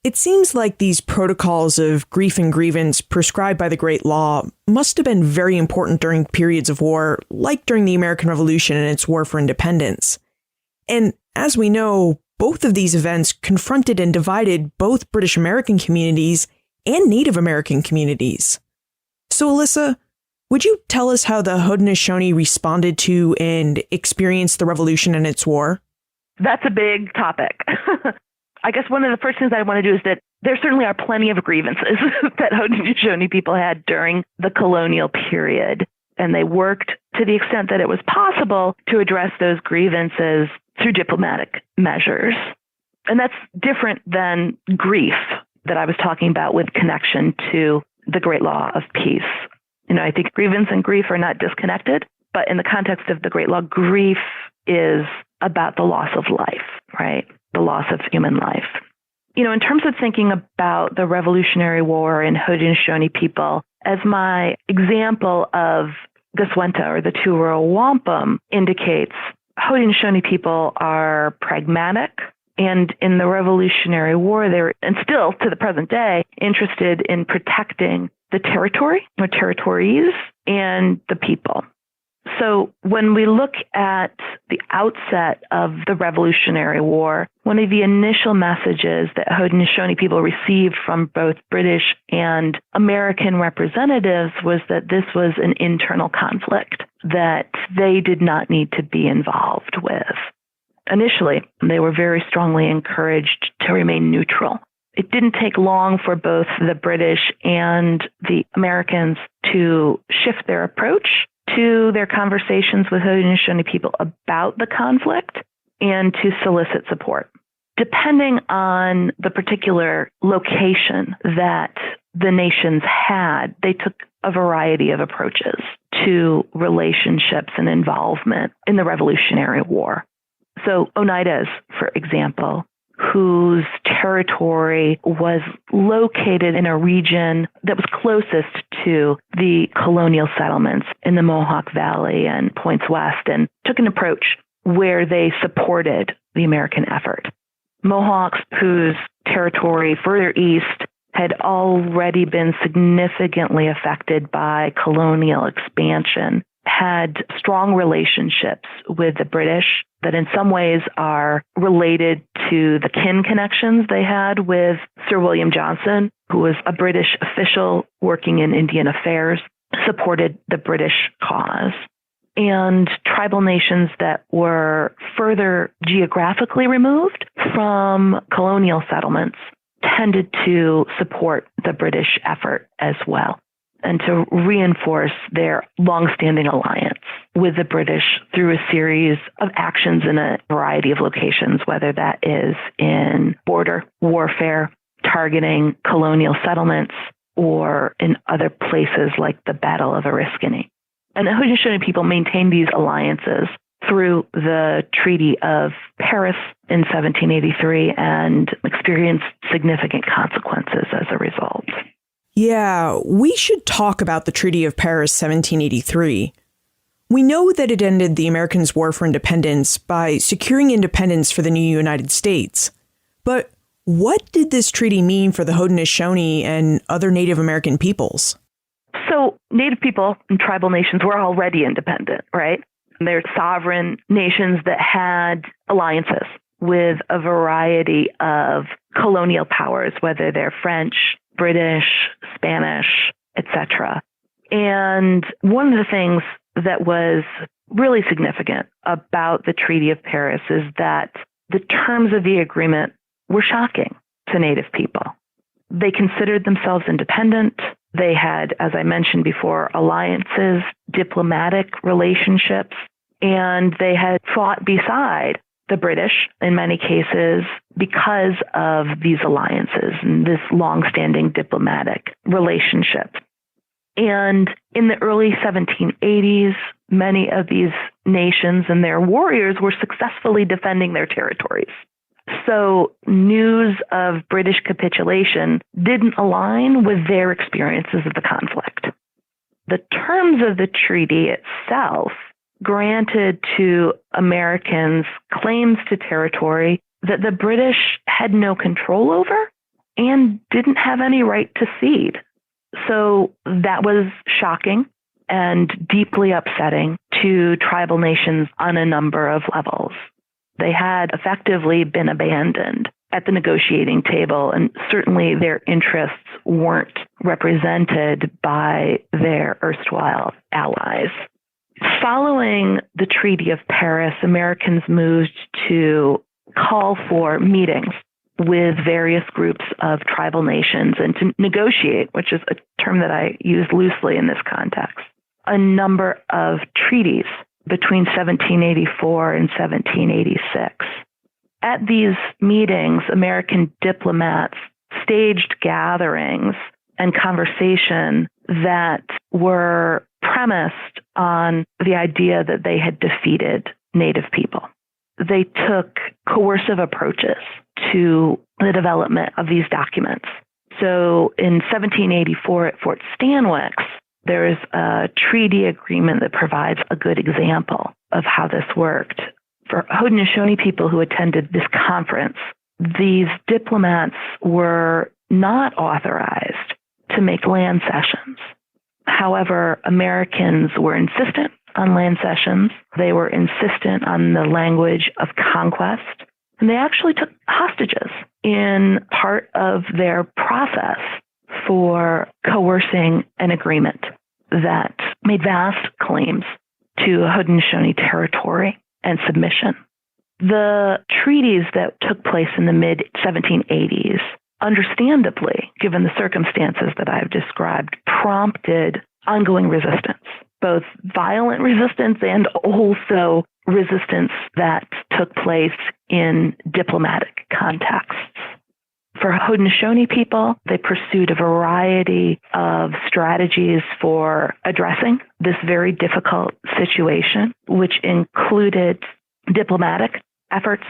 It seems like these protocols of grief and grievance prescribed by the Great Law must have been very important during periods of war, like during the American Revolution and its war for independence. And as we know, both of these events confronted and divided both British American communities and Native American communities. So, Alyssa, would you tell us how the Haudenosaunee responded to and experienced the Revolution and its war? That's a big topic. I guess one of the first things I want to do is that there certainly are plenty of grievances that Haudenosaunee people had during the colonial period, and they worked to the extent that it was possible to address those grievances through diplomatic measures. And that's different than grief that I was talking about with connection to the Great Law of Peace. I think grievance and grief are not disconnected, but in the context of the Great Law, grief is about the loss of life, right? The loss of human life. In terms of thinking about the Revolutionary War and Haudenosaunee people, as my example of Goswenta, or the two-row wampum, indicates, Haudenosaunee people are pragmatic, and in the Revolutionary War, they're, and still to the present day, interested in protecting the territory, or territories, and the people. So when we look at the outset of the Revolutionary War, one of the initial messages that Haudenosaunee people received from both British and American representatives was that this was an internal conflict that they did not need to be involved with. Initially, they were very strongly encouraged to remain neutral. It didn't take long for both the British and the Americans to shift their approach to their conversations with Haudenosaunee people about the conflict and to solicit support. Depending on the particular location that the nations had, they took a variety of approaches to relationships and involvement in the Revolutionary War. So Oneidas, for example, whose territory was located in a region that was closest to the colonial settlements in the Mohawk Valley and points west, and took an approach where they supported the American effort. Mohawks, whose territory further east had already been significantly affected by colonial expansion, had strong relationships with the British that in some ways are related to the kin connections they had with Sir William Johnson, who was a British official working in Indian affairs, supported the British cause. And tribal nations that were further geographically removed from colonial settlements tended to support the British effort as well, and to reinforce their longstanding alliance with the British through a series of actions in a variety of locations, whether that is in border warfare, targeting colonial settlements, or in other places like the Battle of Oriskany. And the Haudenosaunee people maintained these alliances through the Treaty of Paris in 1783 and experienced significant consequences as a result. Yeah, we should talk about the Treaty of Paris 1783. We know that it ended the Americans' war for independence by securing independence for the new United States. But what did this treaty mean for the Haudenosaunee and other Native American peoples? So Native people and tribal nations were already independent, right? They're sovereign nations that had alliances with a variety of colonial powers, whether they're French, British, Spanish, etc. And one of the things that was really significant about the Treaty of Paris is that the terms of the agreement were shocking to Native people. They considered themselves independent. They had, as I mentioned before, alliances, diplomatic relationships, and they had fought beside the British in many cases because of these alliances and this long-standing diplomatic relationship. And in the early 1780s, many of these nations and their warriors were successfully defending their territories. So news of British capitulation didn't align with their experiences of the conflict. The terms of the treaty itself granted to Americans claims to territory that the British had no control over and didn't have any right to cede. So that was shocking and deeply upsetting to tribal nations on a number of levels. They had effectively been abandoned at the negotiating table, and certainly their interests weren't represented by their erstwhile allies. Following the Treaty of Paris, Americans moved to call for meetings with various groups of tribal nations and to negotiate, which is a term that I use loosely in this context, a number of treaties between 1784 and 1786. At these meetings, American diplomats staged gatherings and conversation that were premised on the idea that they had defeated Native people. They took coercive approaches to the development of these documents. So in 1784 at Fort Stanwix, there is a treaty agreement that provides a good example of how this worked. For Haudenosaunee people who attended this conference, these diplomats were not authorized to make land cessions. However, Americans were insistent on land cessions. They were insistent on the language of conquest. And they actually took hostages in part of their process for coercing an agreement that made vast claims to Haudenosaunee territory and submission. The treaties that took place in the mid-1780s, understandably, given the circumstances that I've described, prompted ongoing resistance, both violent resistance and also resistance that took place in diplomatic contexts. For Haudenosaunee people, they pursued a variety of strategies for addressing this very difficult situation, which included diplomatic efforts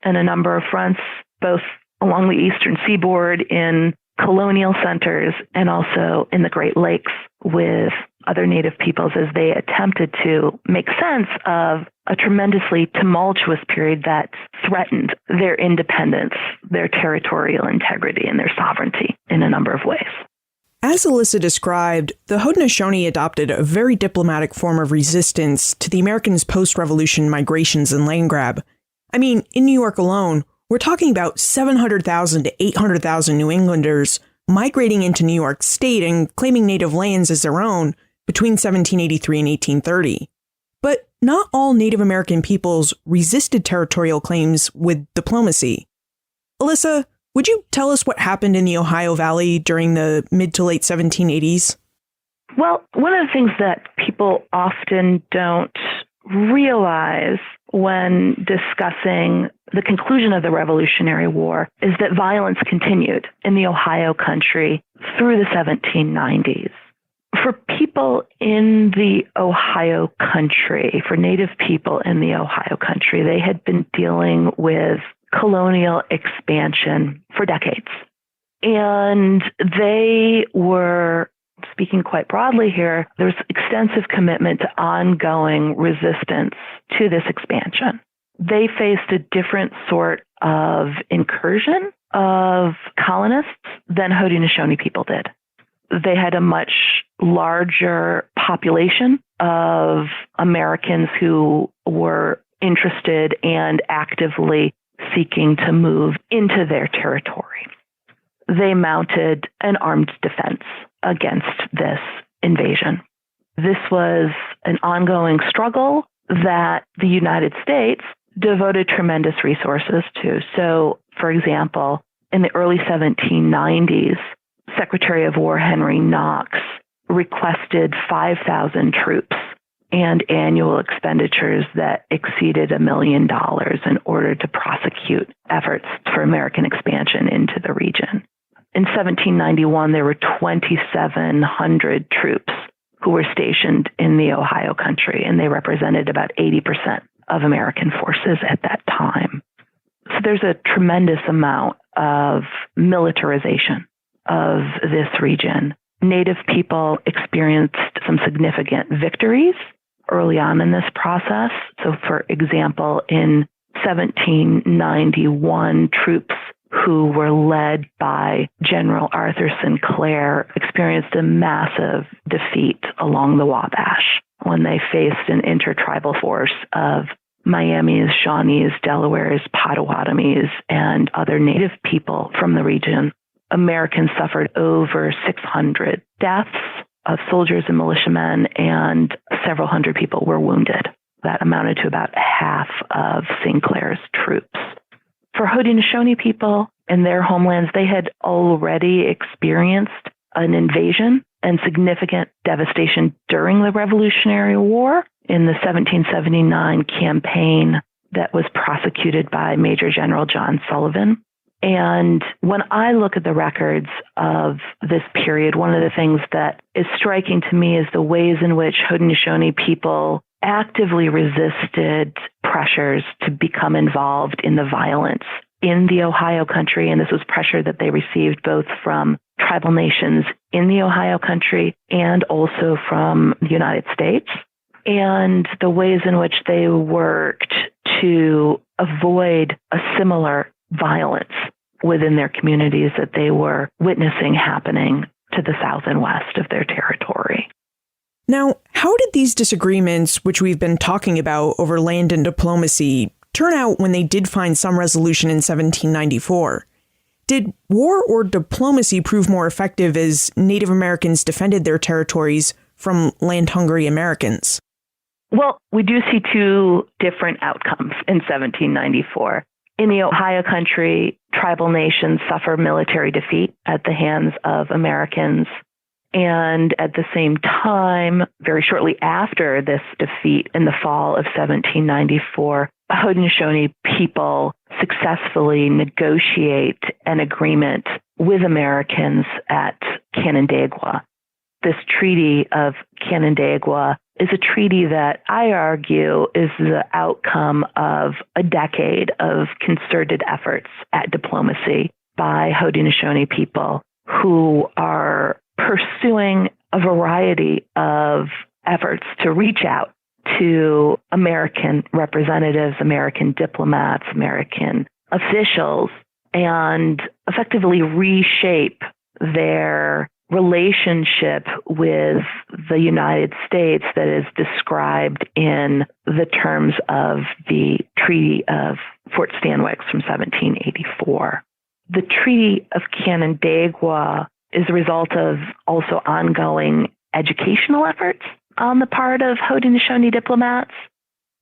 in a number of fronts, both along the eastern seaboard in colonial centers and also in the Great Lakes with other Native peoples as they attempted to make sense of a tremendously tumultuous period that threatened their independence, their territorial integrity, and their sovereignty in a number of ways. As Alyssa described, the Haudenosaunee adopted a very diplomatic form of resistance to the Americans' post-revolution migrations and land grab. I mean, in New York alone, we're talking about 700,000 to 800,000 New Englanders migrating into New York State and claiming native lands as their own between 1783 and 1830. But not all Native American peoples resisted territorial claims with diplomacy. Alyssa, would you tell us what happened in the Ohio Valley during the mid to late 1780s? Well, one of the things that people often don't realize when discussing the conclusion of the Revolutionary War is that violence continued in the Ohio country through the 1790s. For people in the Ohio country, for Native people in the Ohio country, they had been dealing with colonial expansion for decades. And they were, speaking quite broadly here, there was extensive commitment to ongoing resistance to this expansion. They faced a different sort of incursion of colonists than Haudenosaunee people did. They had a much larger population of Americans who were interested and actively seeking to move into their territory. They mounted an armed defense against this invasion. This was an ongoing struggle that the United States devoted tremendous resources to. So, for example, in the early 1790s, Secretary of War Henry Knox requested 5,000 troops and annual expenditures that exceeded $1 million in order to prosecute efforts for American expansion into the region. In 1791, there were 2,700 troops who were stationed in the Ohio country, and they represented about 80% of American forces at that time. So there's a tremendous amount of militarization of this region. Native people experienced some significant victories early on in this process. So, for example, in 1791, troops who were led by General Arthur Sinclair experienced a massive defeat along the Wabash when they faced an intertribal force of Miamis, Shawnees, Delawares, Potawatomis, and other Native people from the region. Americans suffered over 600 deaths of soldiers and militiamen, and several hundred people were wounded. That amounted to about half of Sinclair's troops. For Haudenosaunee people in their homelands, they had already experienced an invasion and significant devastation during the Revolutionary War in the 1779 campaign that was prosecuted by Major General John Sullivan. And when I look at the records of this period, one of the things that is striking to me is the ways in which Haudenosaunee people actively resisted pressures to become involved in the violence in the Ohio country. And this was pressure that they received both from tribal nations in the Ohio country and also from the United States. And the ways in which they worked to avoid a similar violence within their communities that they were witnessing happening to the south and west of their territory. Now, how did these disagreements, which we've been talking about over land and diplomacy, turn out when they did find some resolution in 1794? Did war or diplomacy prove more effective as Native Americans defended their territories from land-hungry Americans? Well, we do see two different outcomes in 1794. In the Ohio country, tribal nations suffer military defeat at the hands of Americans. And at the same time, very shortly after this defeat in the fall of 1794, Haudenosaunee people successfully negotiate an agreement with Americans at Canandaigua. This Treaty of Canandaigua is a treaty that I argue is the outcome of a decade of concerted efforts at diplomacy by Haudenosaunee people who are pursuing a variety of efforts to reach out to American representatives, American diplomats, American officials, and effectively reshape their relationship with the United States that is described in the terms of the Treaty of Fort Stanwix from 1784. The Treaty of Canandaigua is a result of also ongoing educational efforts on the part of Haudenosaunee diplomats.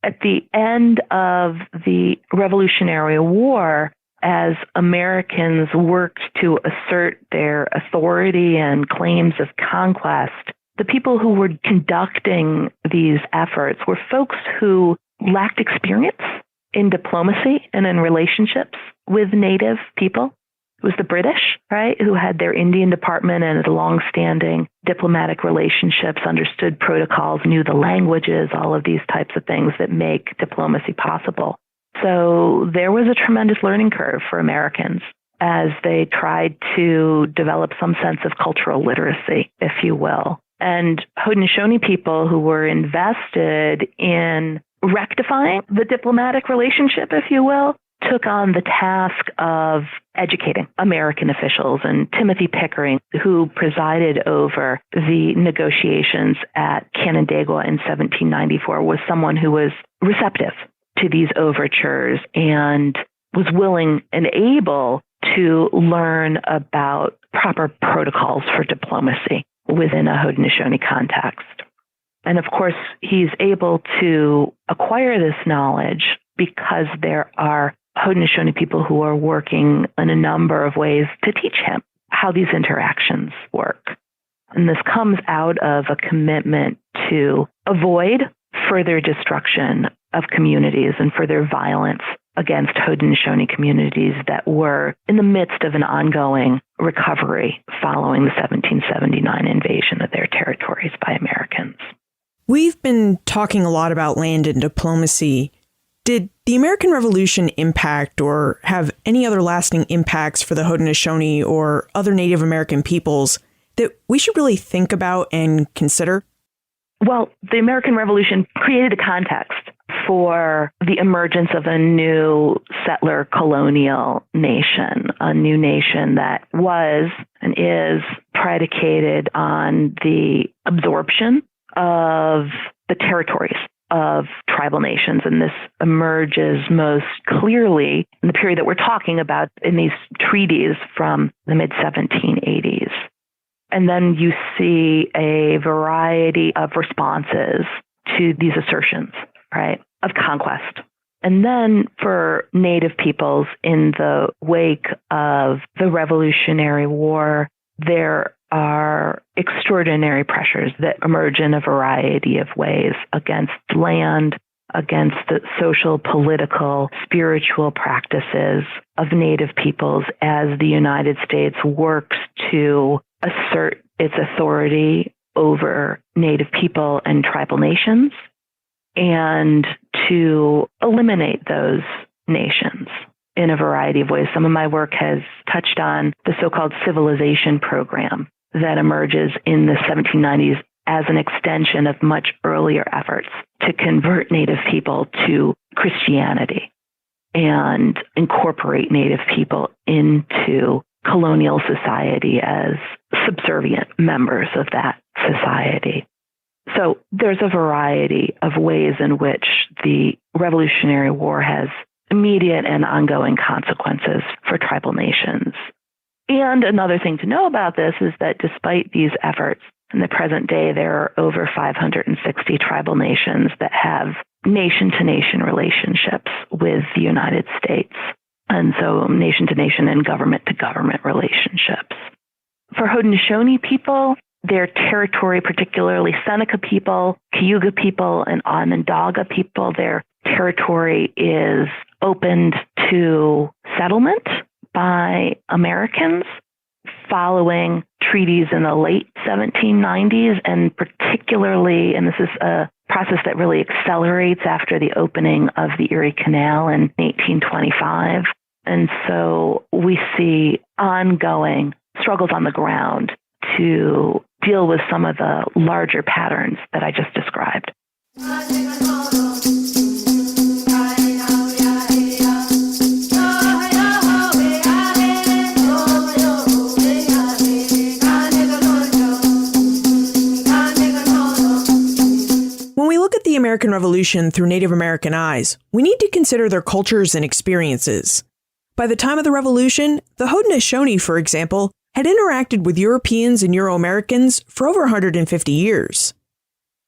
At the end of the Revolutionary War, as Americans worked to assert their authority and claims of conquest, the people who were conducting these efforts were folks who lacked experience in diplomacy and in relationships with Native people. It was the British right, who had their Indian department and long-standing diplomatic relationships, understood protocols, knew the languages, all of these types of things that make diplomacy possible. So there was a tremendous learning curve for Americans as they tried to develop some sense of cultural literacy, if you will. And Haudenosaunee people who were invested in rectifying the diplomatic relationship, if you will, took on the task of educating American officials. And Timothy Pickering, who presided over the negotiations at Canandaigua in 1794, was someone who was receptive to these overtures and was willing and able to learn about proper protocols for diplomacy within a Haudenosaunee context. And of course, he's able to acquire this knowledge because there are Haudenosaunee people who are working in a number of ways to teach him how these interactions work. And this comes out of a commitment to avoid further destruction of communities and further violence against Haudenosaunee communities that were in the midst of an ongoing recovery following the 1779 invasion of their territories by Americans. We've been talking a lot about land and diplomacy. Did the American Revolution impact or have any other lasting impacts for the Haudenosaunee or other Native American peoples that we should really think about and consider? Well, the American Revolution created a context for the emergence of a new settler colonial nation, a new nation that was and is predicated on the absorption of the territories of tribal nations. And this emerges most clearly in the period that we're talking about in these treaties from the mid-1780s. And then you see a variety of responses to these assertions, right, of conquest. And then for Native peoples in the wake of the Revolutionary War, there are extraordinary pressures that emerge in a variety of ways against land, against the social, political, spiritual practices of Native peoples as the United States works to assert its authority over Native people and tribal nations and to eliminate those nations in a variety of ways. Some of my work has touched on the so-called civilization program that emerges in the 1790s as an extension of much earlier efforts to convert Native people to Christianity and incorporate Native people into colonial society as subservient members of that society. So there's a variety of ways in which the Revolutionary War has immediate and ongoing consequences for tribal nations. And another thing to know about this is that despite these efforts, in the present day, there are over 560 tribal nations that have nation-to-nation relationships with the United States. And so nation-to-nation and government-to-government relationships. For Haudenosaunee people, their territory, particularly Seneca people, Cayuga people, and Onondaga people, their territory is opened to settlement by Americans following treaties in the late 1790s, and particularly, and this is a process that really accelerates after the opening of the Erie Canal in 1825. And so we see ongoing struggles on the ground to deal with some of the larger patterns that I just described. When we look at the American Revolution through Native American eyes, we need to consider their cultures and experiences. By the time of the Revolution, the Haudenosaunee, for example, had interacted with Europeans and Euro-Americans for over 150 years.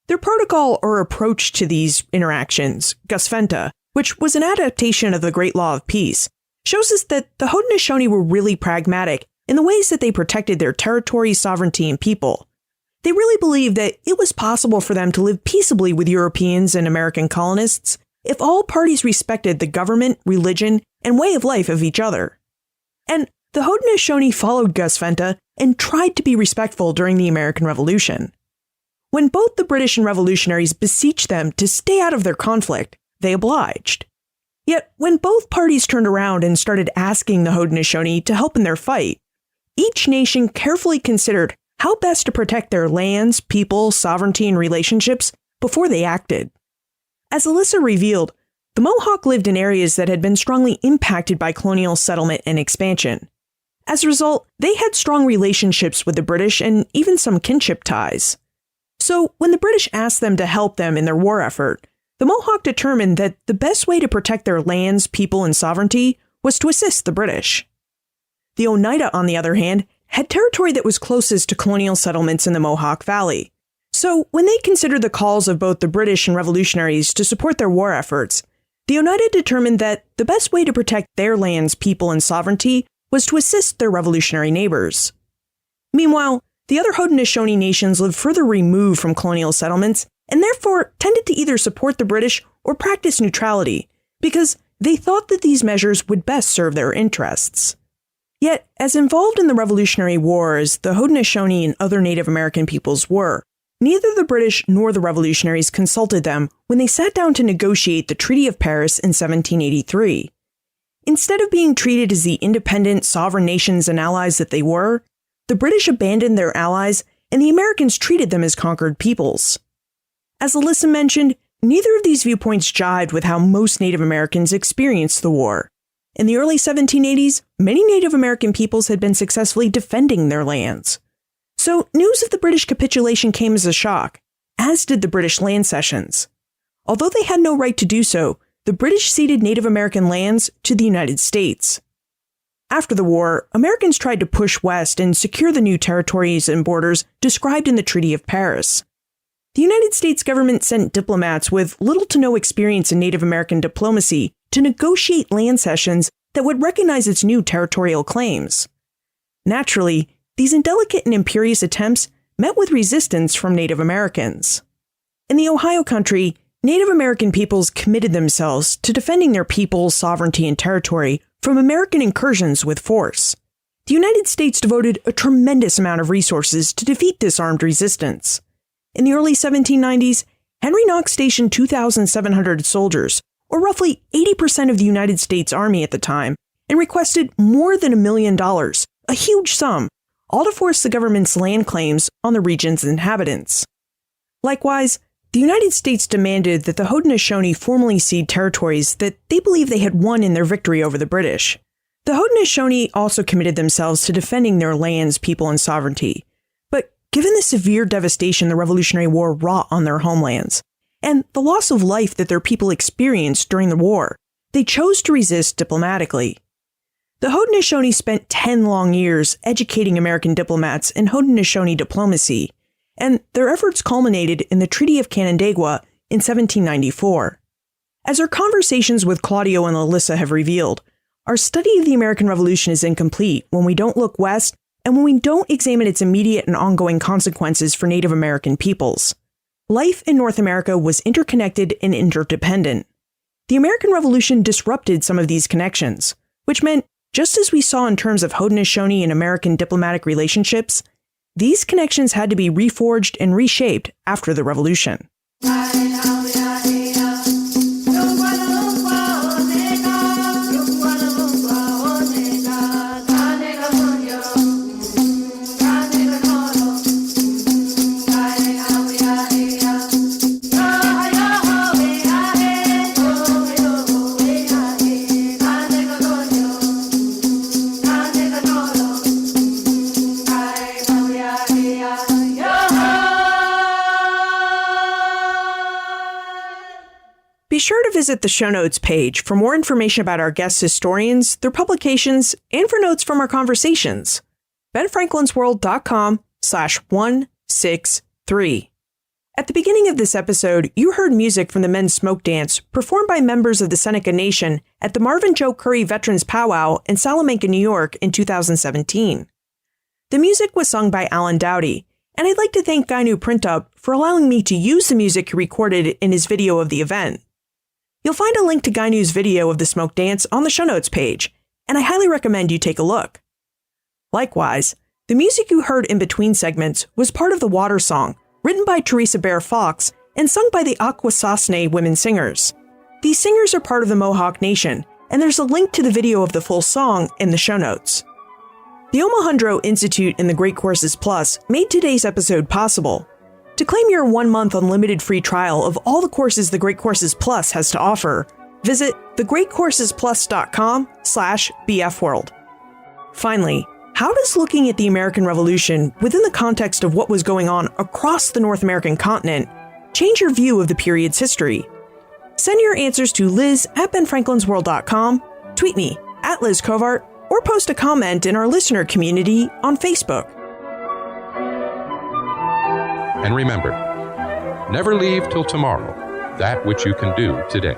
Their protocol or approach to these interactions, Gusventa, which was an adaptation of the Great Law of Peace, shows us that the Haudenosaunee were really pragmatic in the ways that they protected their territory, sovereignty, and people. They really believed that it was possible for them to live peaceably with Europeans and American colonists if all parties respected the government, religion, and way of life of each other. And the Haudenosaunee followed Gus Venta and tried to be respectful during the American Revolution. When both the British and revolutionaries beseeched them to stay out of their conflict, they obliged. Yet, when both parties turned around and started asking the Haudenosaunee to help in their fight, each nation carefully considered how best to protect their lands, people, sovereignty, and relationships before they acted. As Alyssa revealed, the Mohawk lived in areas that had been strongly impacted by colonial settlement and expansion. As a result, they had strong relationships with the British and even some kinship ties. So, when the British asked them to help them in their war effort, the Mohawk determined that the best way to protect their lands, people, and sovereignty was to assist the British. The Oneida, on the other hand, had territory that was closest to colonial settlements in the Mohawk Valley. So, when they considered the calls of both the British and revolutionaries to support their war efforts, the Oneida determined that the best way to protect their lands, people, and sovereignty was to assist their revolutionary neighbors. Meanwhile, the other Haudenosaunee nations lived further removed from colonial settlements and therefore tended to either support the British or practice neutrality, because they thought that these measures would best serve their interests. Yet, as involved in the Revolutionary War as the Haudenosaunee and other Native American peoples were, neither the British nor the revolutionaries consulted them when they sat down to negotiate the Treaty of Paris in 1783. Instead of being treated as the independent, sovereign nations and allies that they were, the British abandoned their allies and the Americans treated them as conquered peoples. As Alyssa mentioned, neither of these viewpoints jived with how most Native Americans experienced the war. In the early 1780s, many Native American peoples had been successfully defending their lands. So news of the British capitulation came as a shock, as did the British land cessions. Although they had no right to do so, the British ceded Native American lands to the United States. After the war, Americans tried to push west and secure the new territories and borders described in the Treaty of Paris. The United States government sent diplomats with little to no experience in Native American diplomacy to negotiate land cessions that would recognize its new territorial claims. Naturally, these indelicate and imperious attempts met with resistance from Native Americans. In the Ohio Country, Native American peoples committed themselves to defending their people's sovereignty and territory from American incursions with force. The United States devoted a tremendous amount of resources to defeat this armed resistance. In the early 1790s, Henry Knox stationed 2,700 soldiers, or roughly 80% of the United States Army at the time, and requested more than $1 million, a huge sum, all to force the government's land claims on the region's inhabitants. Likewise, the United States demanded that the Haudenosaunee formally cede territories that they believed they had won in their victory over the British. The Haudenosaunee also committed themselves to defending their lands, people, and sovereignty. But given the severe devastation the Revolutionary War wrought on their homelands, and the loss of life that their people experienced during the war, they chose to resist diplomatically. The Haudenosaunee spent 10 long years educating American diplomats in Haudenosaunee diplomacy, and their efforts culminated in the Treaty of Canandaigua in 1794. As our conversations with Claudio and Alyssa have revealed, our study of the American Revolution is incomplete when we don't look west and when we don't examine its immediate and ongoing consequences for Native American peoples. Life in North America was interconnected and interdependent. The American Revolution disrupted some of these connections, which meant, just as we saw in terms of Haudenosaunee and American diplomatic relationships, these connections had to be reforged and reshaped after the Revolution. Be sure to visit the show notes page for more information about our guest historians, their publications, and for notes from our conversations. benfranklinsworld.com/163. At the beginning of this episode, you heard music from the Men's Smoke Dance performed by members of the Seneca Nation at the Marvin Joe Curry Veterans Powwow in Salamanca, New York in 2017. The music was sung by Alan Dowdy, and I'd like to thank Gainu Printup for allowing me to use the music he recorded in his video of the event. You'll find a link to Gainu's video of the Smoke Dance on the show notes page, and I highly recommend you take a look. Likewise, the music you heard in between segments was part of the Water Song, written by Teresa Bear Fox and sung by the Akwesasne women singers. These singers are part of the Mohawk Nation, and there's a link to the video of the full song in the show notes. The Omohundro Institute and the Great Courses Plus made today's episode possible. To claim your 1-month unlimited free trial of all the courses the Great Courses Plus has to offer, visit thegreatcoursesplus.com/bfworld. Finally, how does looking at the American Revolution within the context of what was going on across the North American continent change your view of the period's history? Send your answers to liz@benfranklinsworld.com, tweet me @LizCovart, or post a comment in our listener community on Facebook. And remember, never leave till tomorrow that which you can do today.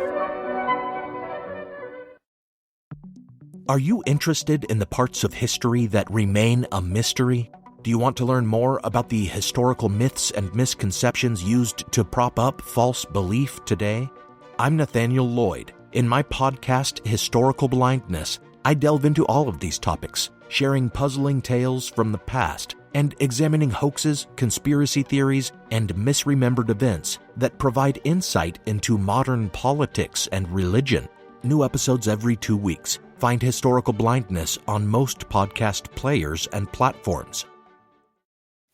Are you interested in the parts of history that remain a mystery? Do you want to learn more about the historical myths and misconceptions used to prop up false belief today? I'm Nathaniel Lloyd. In my podcast, Historical Blindness, I delve into all of these topics, sharing puzzling tales from the past and examining hoaxes, conspiracy theories, and misremembered events that provide insight into modern politics and religion. New episodes every 2 weeks. Find Historical Blindness on most podcast players and platforms.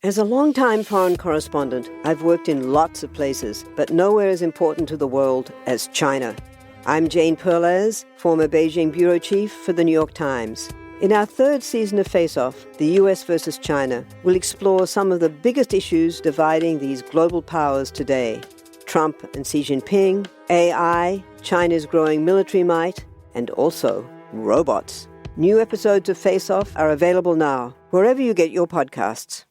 As a longtime foreign correspondent, I've worked in lots of places, but nowhere as important to the world as China. I'm Jane Perlez, former Beijing bureau chief for the New York Times. In our 3rd season of Face Off, the US versus China, we'll explore some of the biggest issues dividing these global powers today. Trump and Xi Jinping, AI, China's growing military might, and also robots. New episodes of Face Off are available now, wherever you get your podcasts.